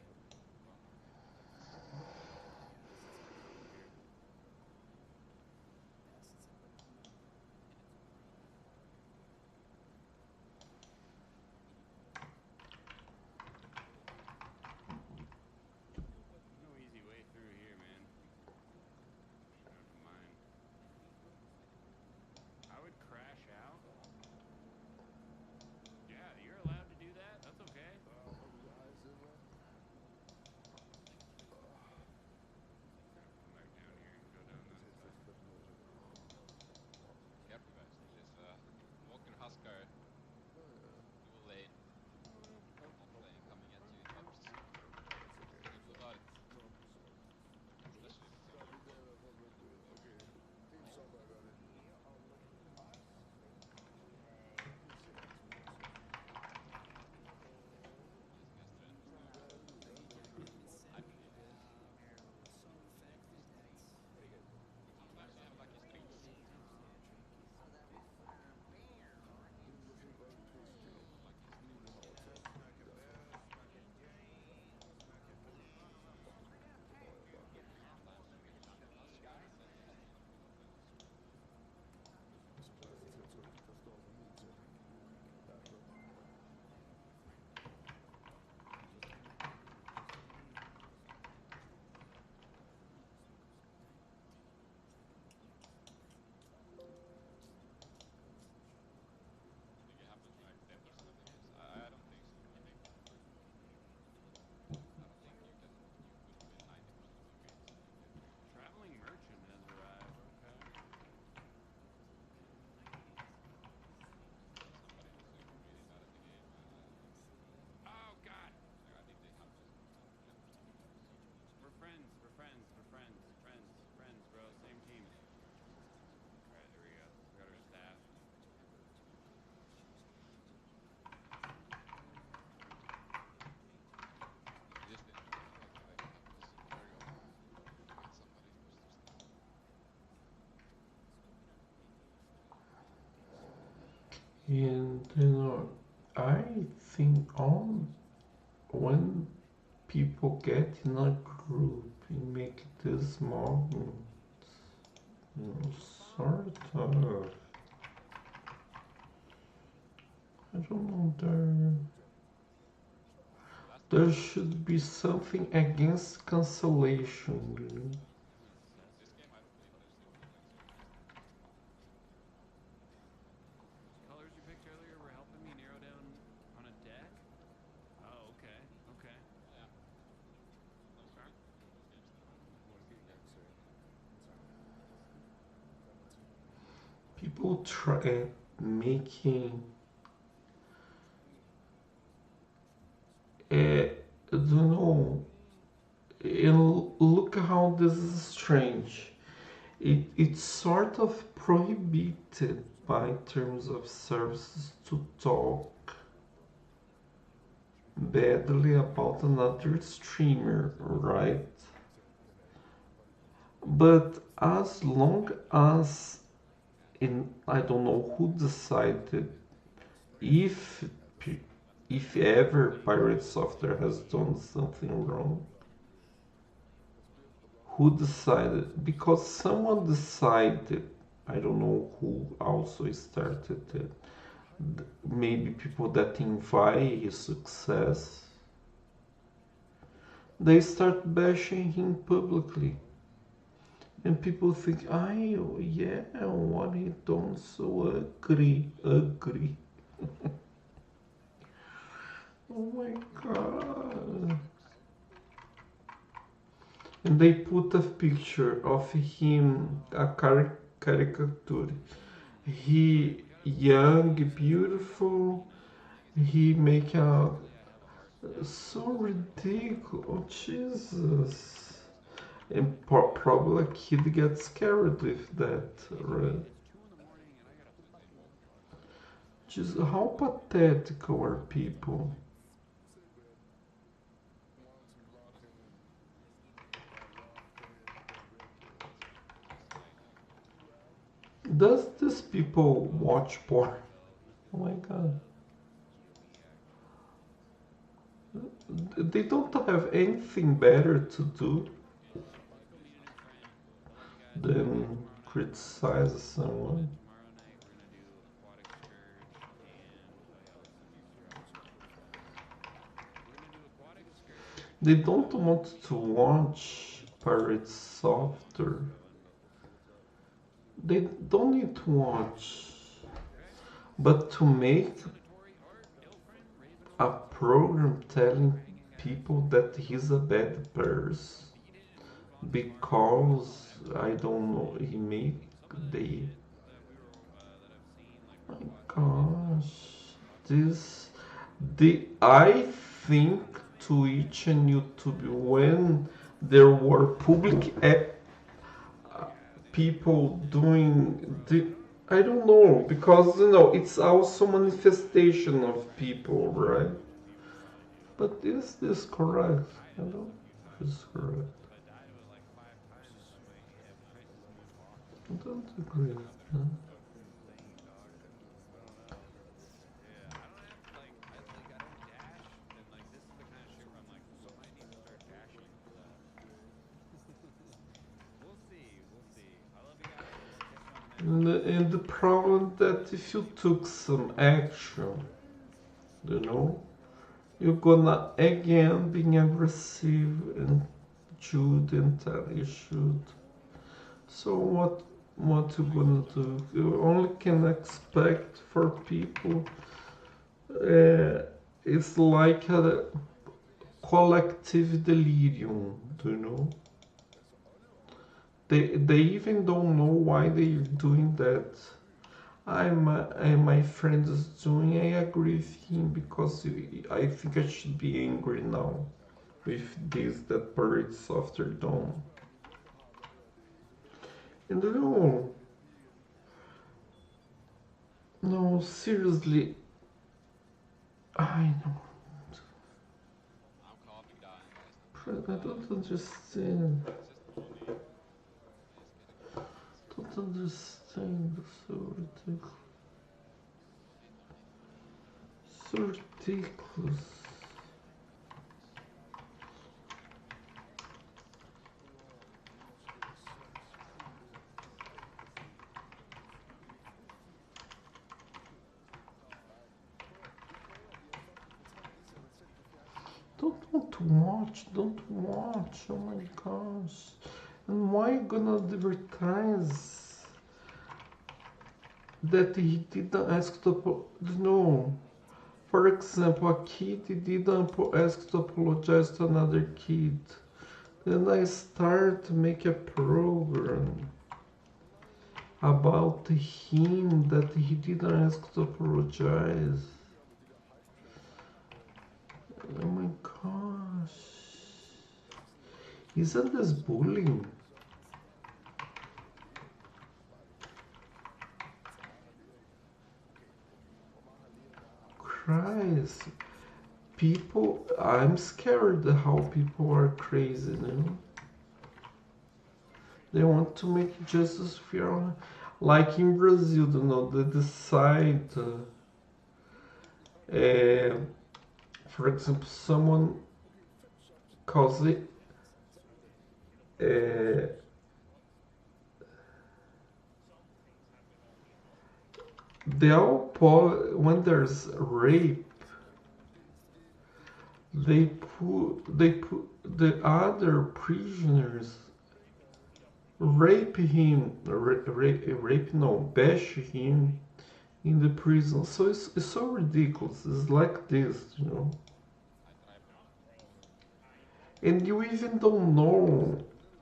S3: And you know, I think on when people get in a group and make this movement, you know, sort of, I don't know, there should be something against cancellation, you know.
S1: Colors you picked earlier were helping me narrow down on a deck? Oh, okay, okay.
S3: People try making I don't know. And look how this is strange. It's sort of prohibited by terms of services to talk badly about another streamer, right? But as long as I don't know who decided if if ever Pirate Software has done something wrong, who decided? Because someone decided, I don't know who also started it. Maybe people that envy his success, they start bashing him publicly. And people think, oh yeah, what he done so ugly. Oh my god. And they put a picture of him, a caricature. He young, beautiful. He make a so ridiculous. Oh, Jesus. And probably a kid gets scared with that, right? Just how pathetic are people? Does these people watch porn? Oh my god. They don't have anything better to do than criticize someone. They don't want to watch Pirate Software. They don't need to watch, but to make a program telling people that he's a bad person because I don't know he made my gosh, I think Twitch and YouTube, when there were public people doing I don't know, because you know it's also manifestation of people, right? But is this correct? I don't know if it's correct. I don't agree. Huh? And the problem that if you took some action, you know, you're gonna again being aggressive and should and tell you should. So what you gonna do? You only can expect for people. It's like a collective delirium, do you know? They even don't know why they're doing that. My friend is doing. I agree with him because I think I should be angry now with this that Pirate Software done. And no, seriously, I know. I don't understand. Don't understand. So ridiculous. so ridiculous. Don't want to watch, don't watch, oh my gosh. And why you gonna advertise that he didn't ask to, no. For example, a kid didn't ask to apologize to another kid. Then I start to make a program about him that he didn't ask to apologize. Oh my gosh. Isn't this bullying? Christ. People, I'm scared how people are crazy, you know? They want to make justice fair. Like in Brazil, you know, they decide, for example, someone calls it, when there's rape, they put the other prisoners rape him, bash him in the prison. So it's so ridiculous. It's like this, you know. And you even don't know.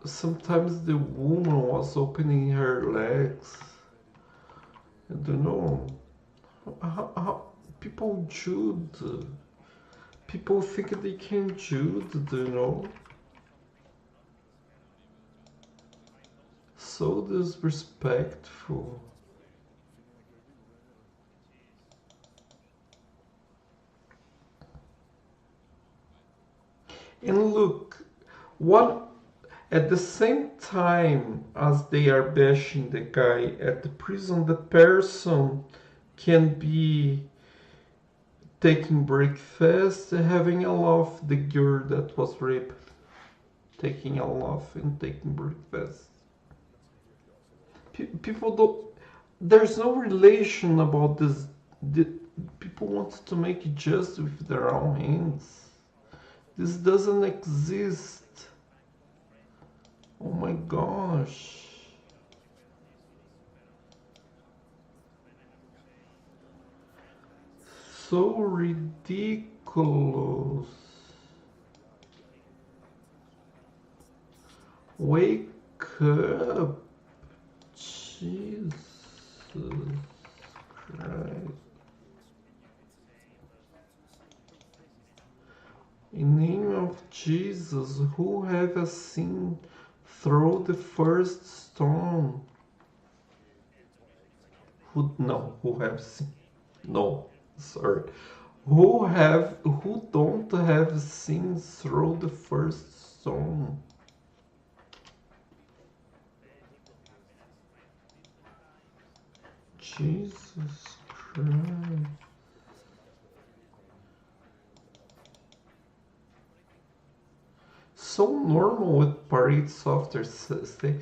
S3: Sometimes the woman was opening her legs. I don't know. How people judge. People think they can judge, you know. So disrespectful. And look, what at the same time as they are bashing the guy at the prison, the person can be taking breakfast, having a laugh, the girl that was raped, taking a laugh and taking breakfast. People don't. There's no relation about this. People want to make it just with their own hands. This doesn't exist. Oh my gosh. So ridiculous. Wake up. Jesus Christ. In the name of Jesus, who have seen throw the first stone? Who have seen? No, sorry. Who don't have seen throw the first stone? Jesus Christ. So normal with parade software. Say,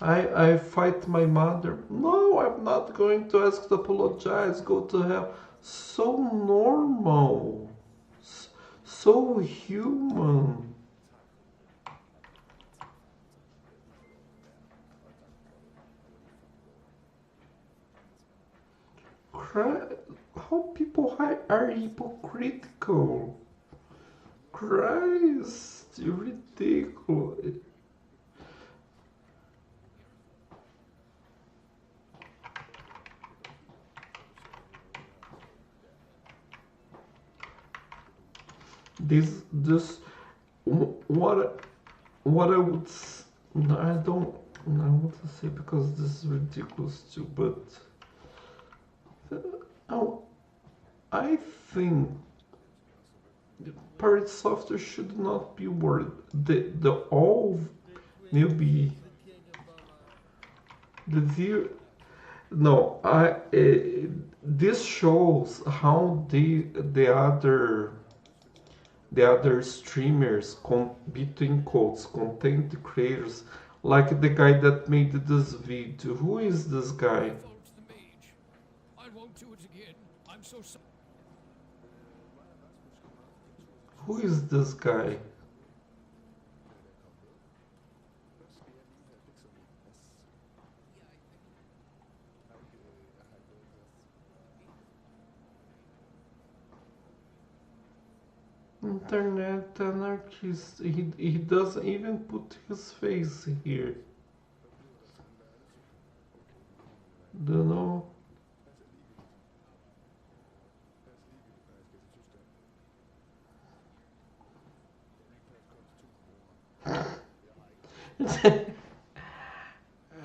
S3: I fight my mother. No, I'm not going to ask to apologize. Go to hell. So normal. So human. How people are hypocritical. Christ, ridiculous. What I would, no, I don't know what to say because this is ridiculous too, but I think parade software should not be worried. The all will be the view. No, this shows how the other streamers, between quotes, content creators, like the guy that made this video. Who is this guy?
S6: I won't do it again. I'm so sorry.
S3: Who is this guy? Internet anarchist. He doesn't even put his face here. Don't know.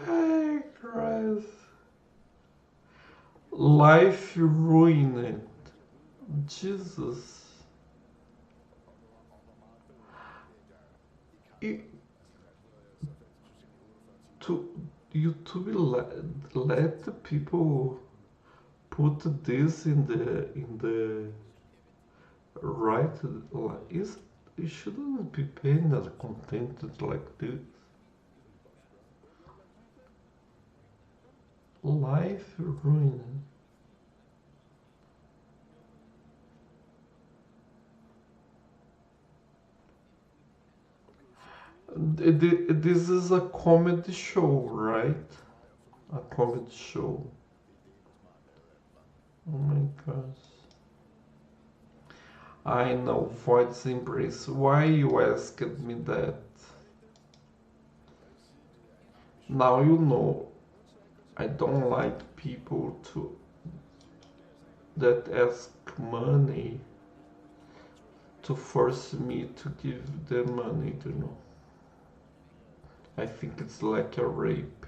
S3: Hey, Christ. Life ruined. Jesus. To YouTube let the people put this in the right, is it shouldn't be paying as content like this. Life ruined. This is a comedy show, right? A comedy show. Oh my gosh. I know, Void's Embrace. Why you asked me that? Now you know. I don't like people that ask money to force me to give them money, you know. I think it's like a rape.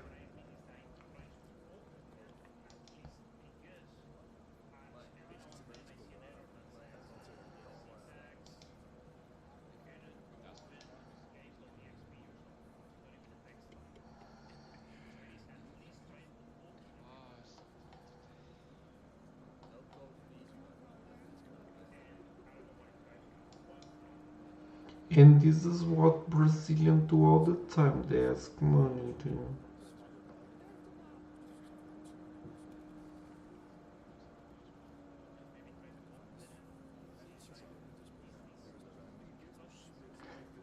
S3: And this is what Brazilians do all the time. They ask money, you know.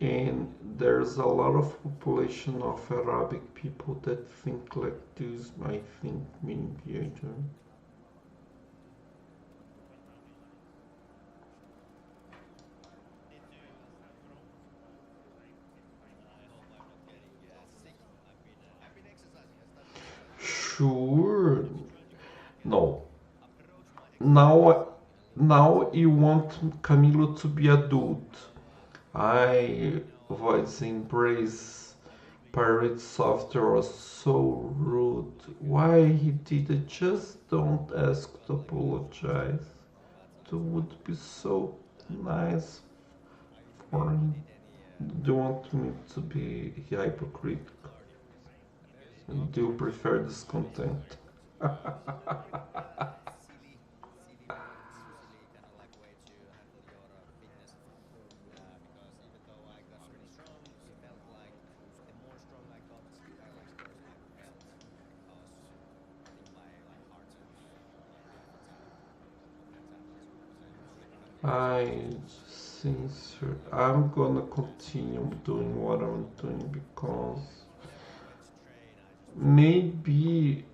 S3: And there's a lot of population of Arabic people that think like this. I think maybe I don't. Sure. No. Now you want Camilo to be adult. I voice embrace pirate software was so rude. Why he did it? Just don't ask to apologize. It would be so nice for him. Do you want me to be hypocritical? Do you prefer this content? I'm gonna continue doing what I'm doing because maybe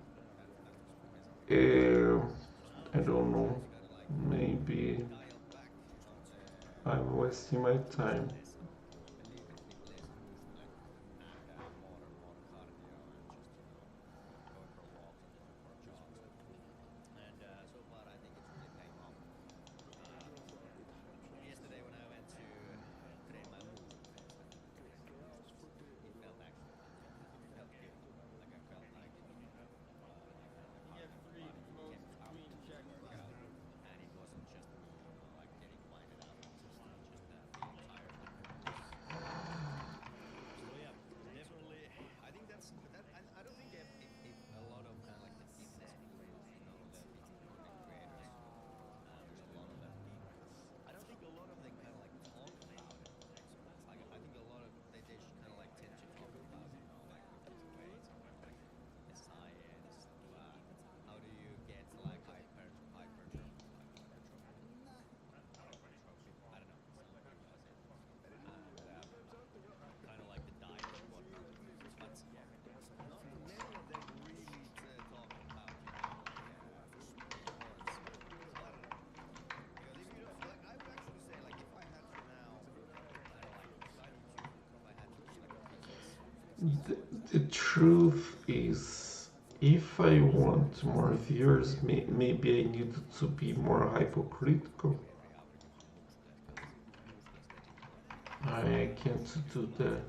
S3: I don't know, maybe I'm wasting my time. The truth is, if I want more viewers, maybe I need to be more hypocritical. I can't do that.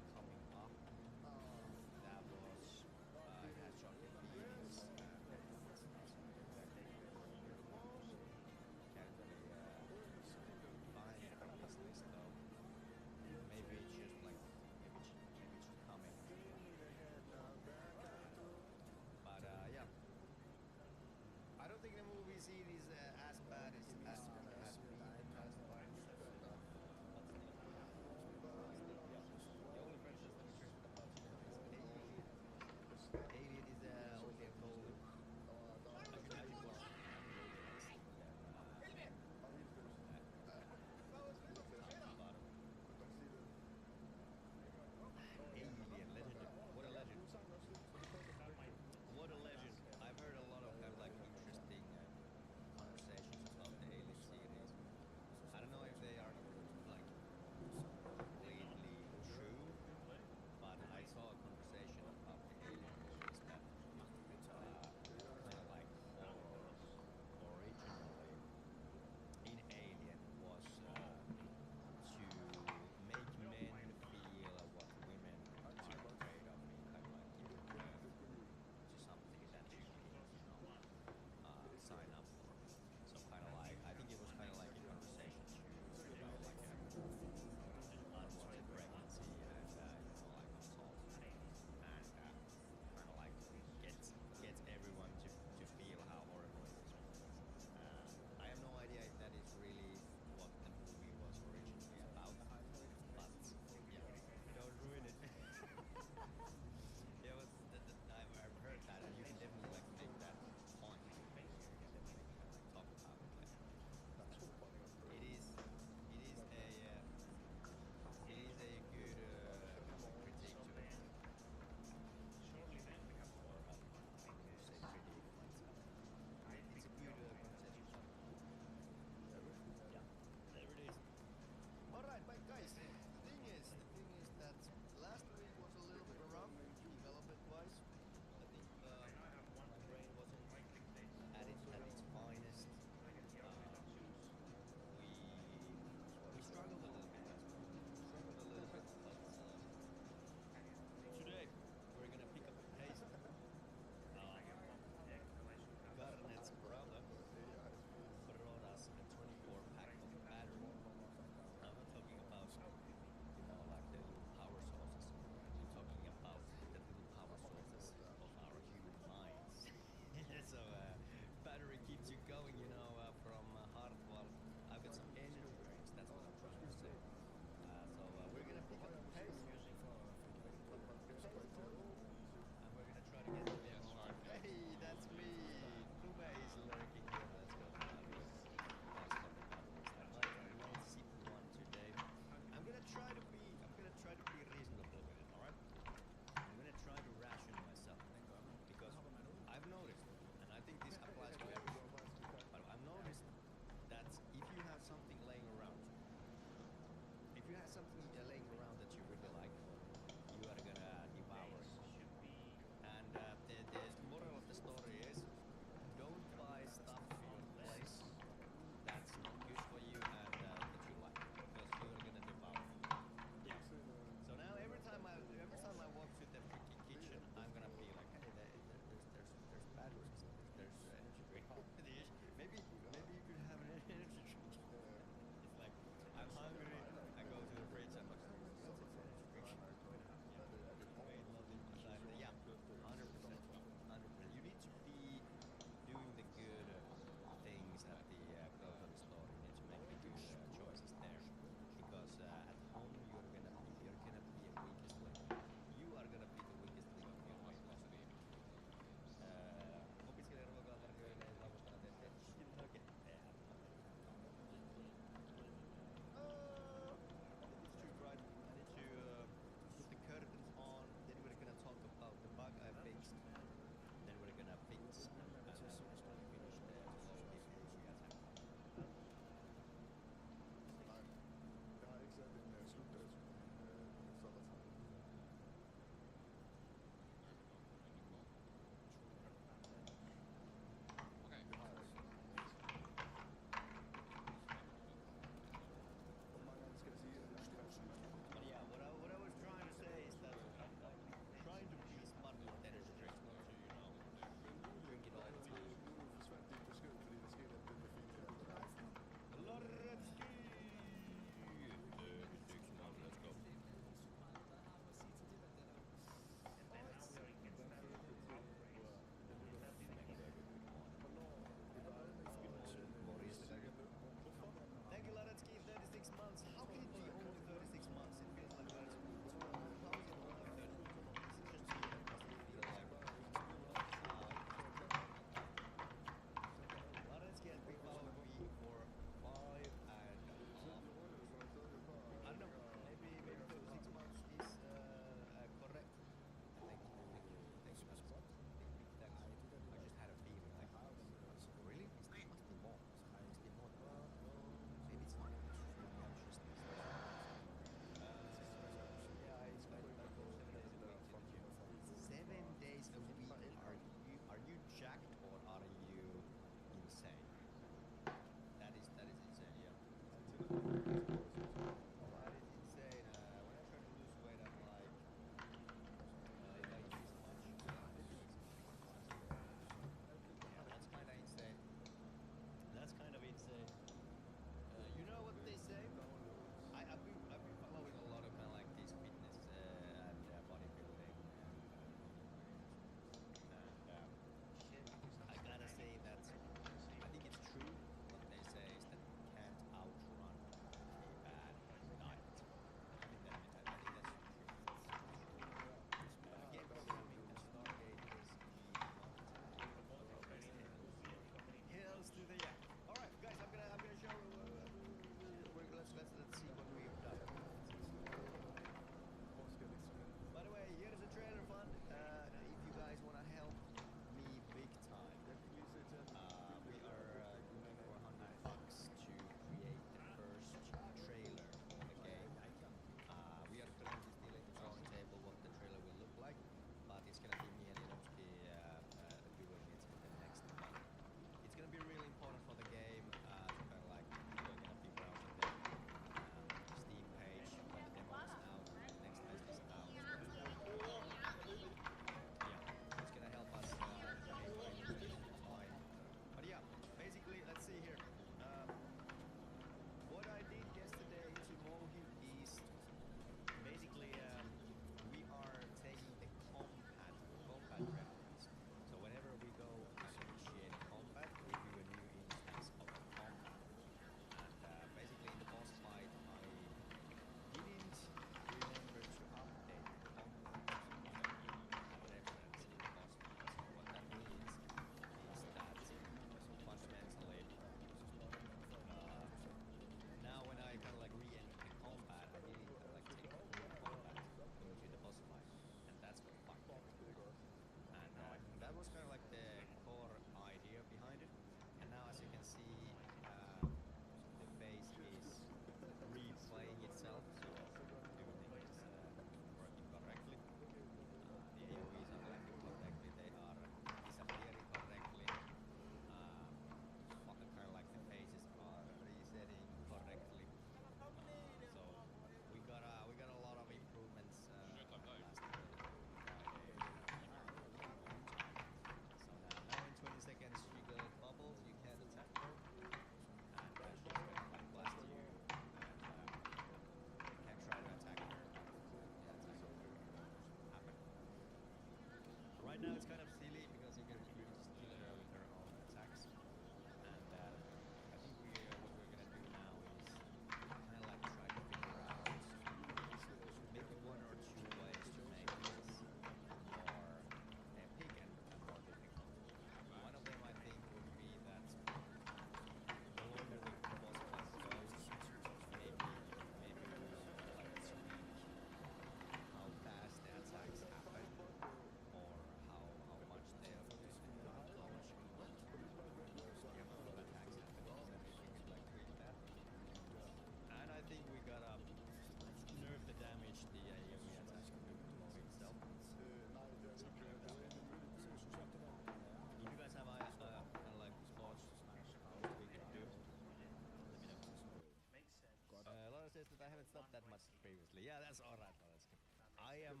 S10: not that much previously. Yeah, that's all right. No, that's good. I am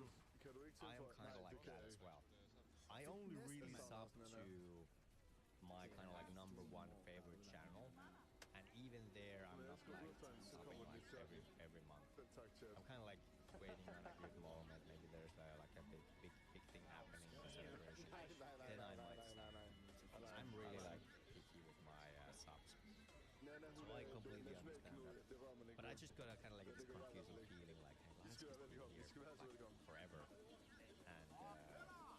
S10: kind of like that as well. I only really sub to my kind of like number one favorite channel, and even there I'm not like subbing like every month. I'm kind of like waiting on a good moment. Maybe there's like a big thing happening in the celebration. Then I might stop. I'm really like picky with my subs. So I completely understand that. But I just got a kind of like this confusing feeling like, hey, Last has been here like forever. And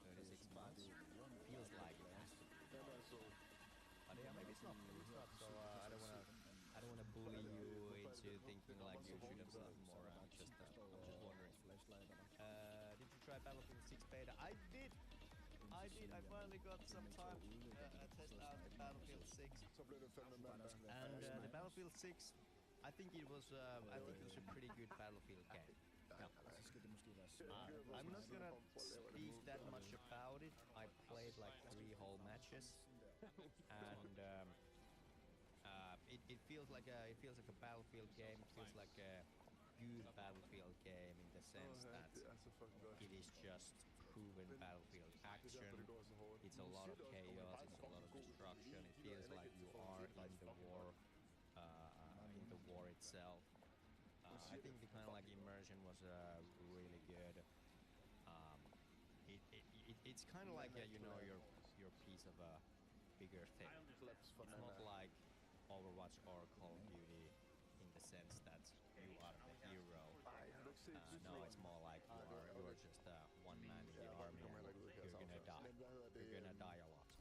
S10: 36 months feels like it has to be. But yeah, maybe it's not. Maybe it's not. So I don't wanna bully you into thinking like you should have started more. I'm just wondering. Did you try Battlefield 6 beta? I did. I finally got some time to test out the Battlefield 6. And the Battlefield 6, I think it was a pretty good Battlefield game. Now, I'm not gonna speak that much about it. I played like 3 whole matches, and it feels like a Battlefield game. It feels like a good Battlefield game in the sense that it is just proven Battlefield action. It's a lot of chaos. It's a lot of destruction. It feels like you are in the war itself. I think the kind of like immersion was really good. It's kind of like your piece of a bigger thing. It's not like Overwatch or Call of Duty in the sense that you are the hero. No, it's more like you're just one man in the army and you're gonna die. You're gonna die a lot.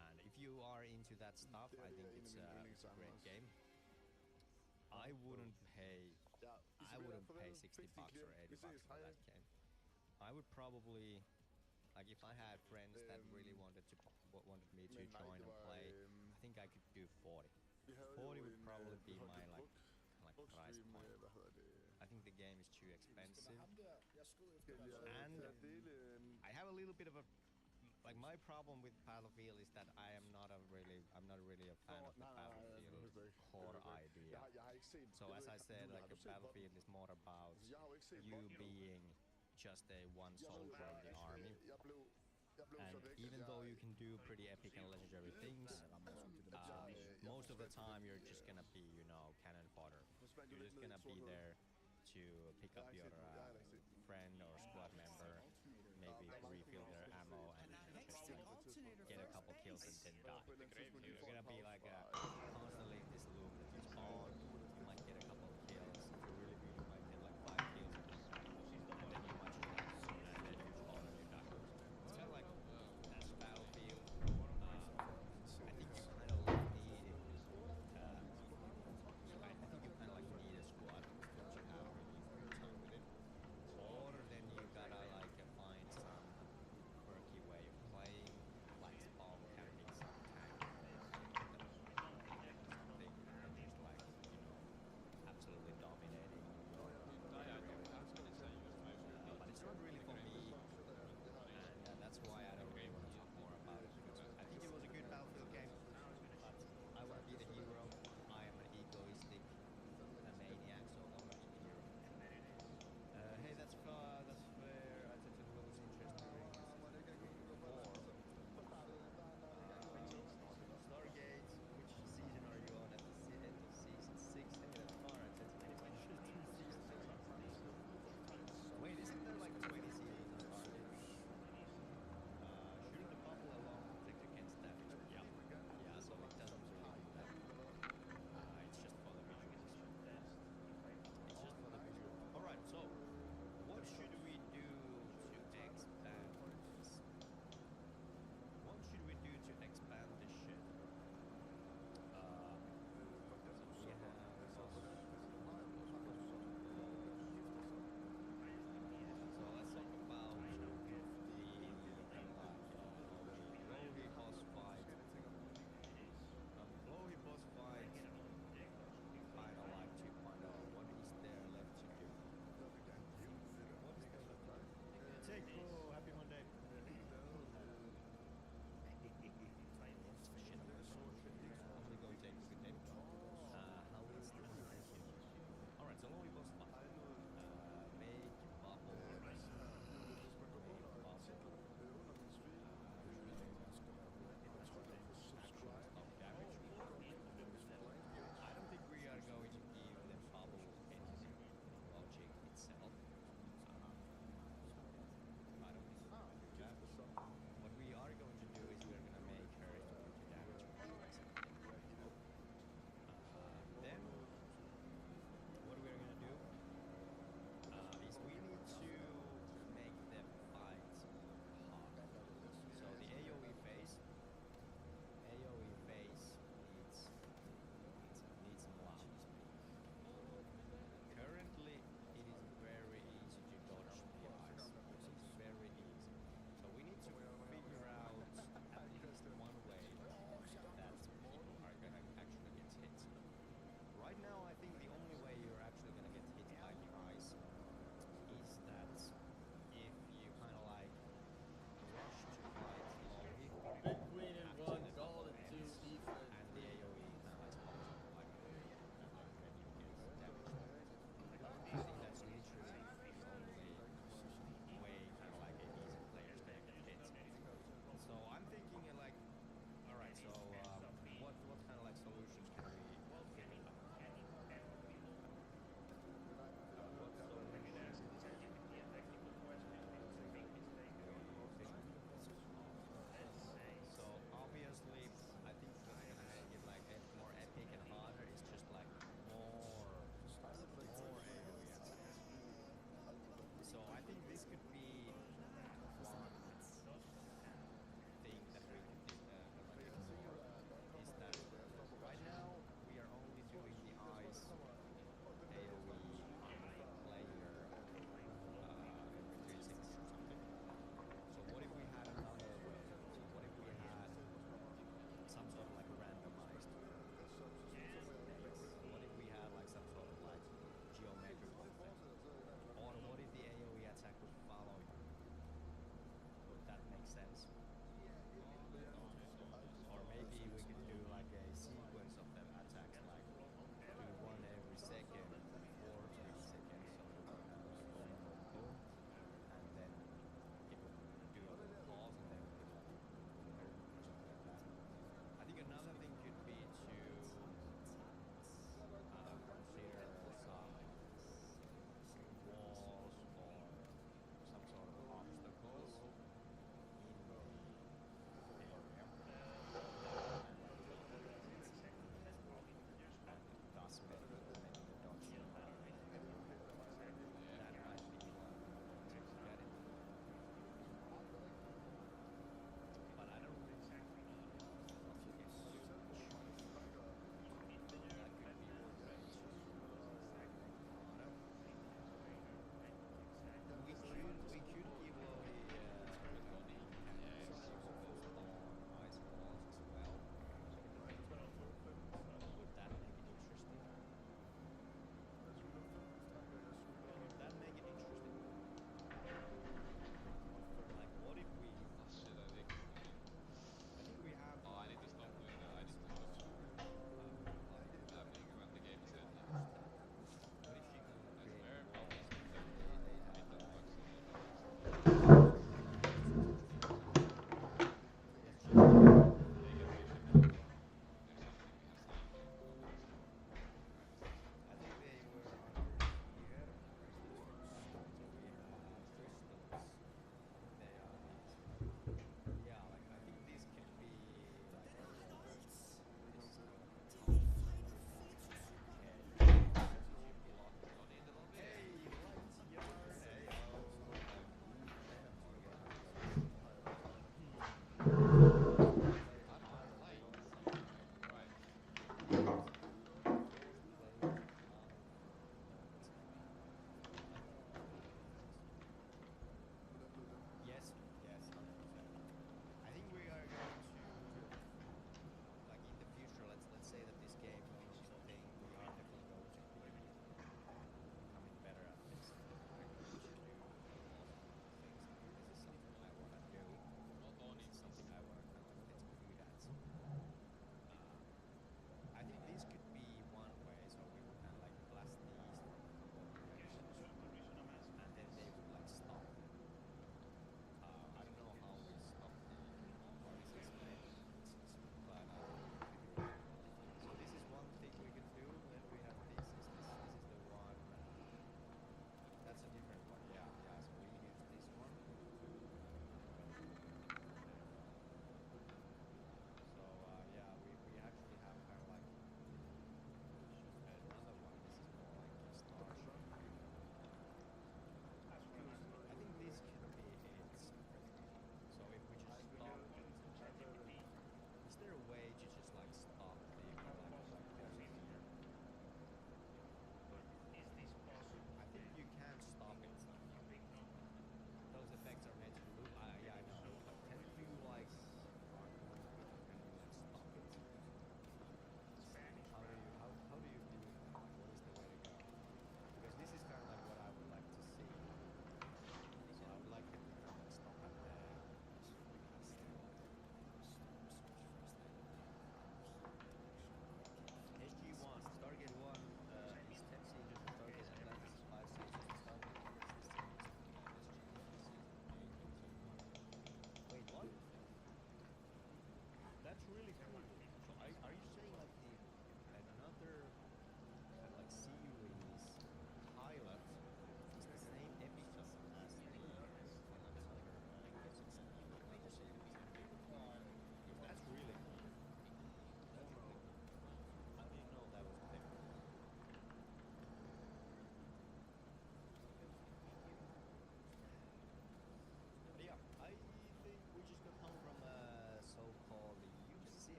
S10: And if you are into that stuff, I think it's a great game. I wouldn't pay $60 or $80 for that game. I would probably, like, if I had friends that really wanted me to join and play, I think I could do 40. 40 would probably be my like price point. I think the game is too expensive, and I have a little bit of a like my problem with Battlefield is that I'm not really a fan of the Battlefield core idea. So as I said, like a Battlefield is more about you being just a one soldier in the army. And even though you can do pretty epic and legendary things, most of the time you're just gonna be, cannon fodder. You're just gonna be there to pick up your friend or squad member, maybe refill their ammo and just get a couple kills and then die. You're gonna be like constantly in this loop that you spawn, you might get a couple of kills. If you're really good, you might get like 5 kills and then you might just die, and then you spawn and you die. It's kind of like that's Battlefield. I think you kind of like need a squad to have really good time with it, or then you gotta like find some quirky way of playing, like spawn camping some tank.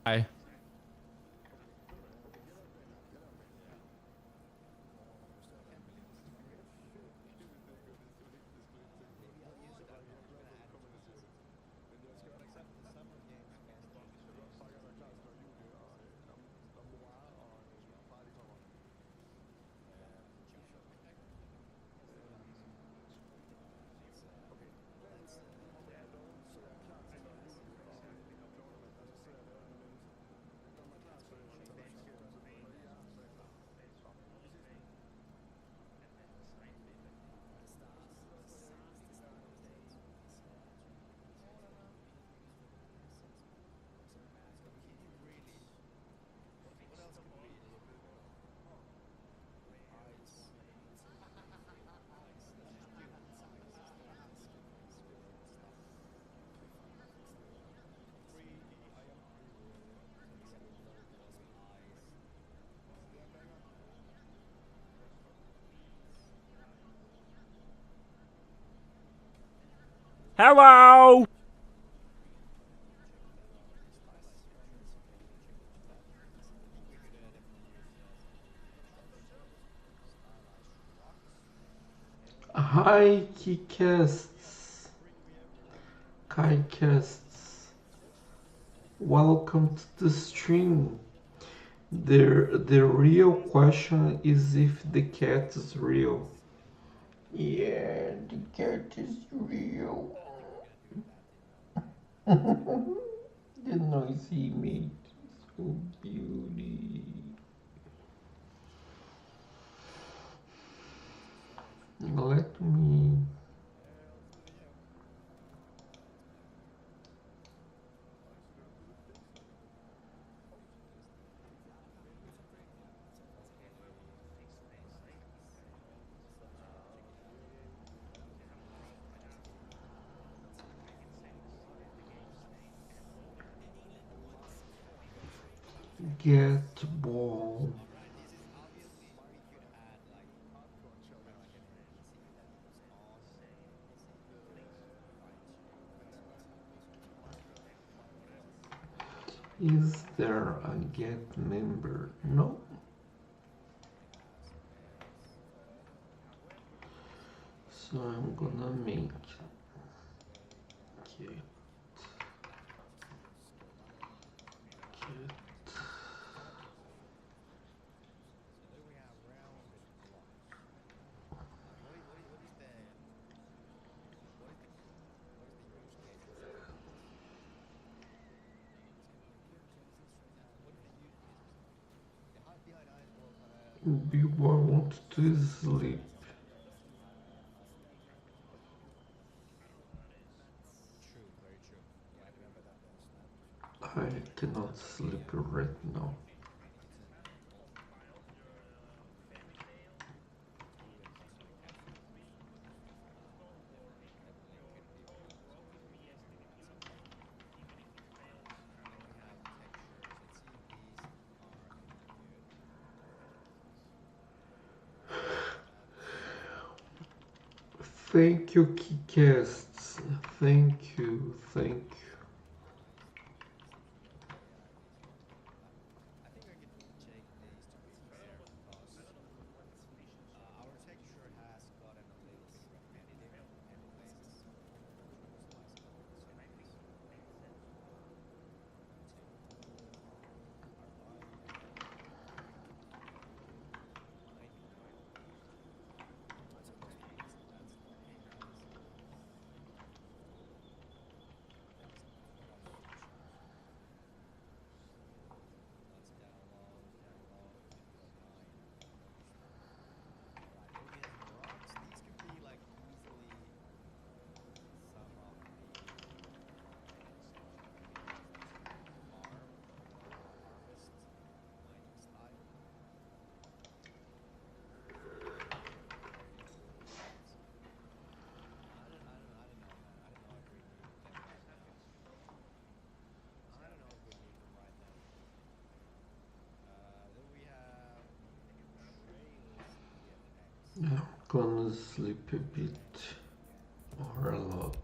S11: Hi.
S12: Hello!
S3: Hi, Keycasts. Keycasts. Welcome to the stream. The real question is if the cat is real. Yeah, the cat is real. The noise he made is so beauty. Let me get ball. Is there a get member? No. So I'm gonna make get People want to sleep. I cannot sleep right now. Thank you, Keycasts. Thank you, thank you. I'm gonna sleep a bit or a lot.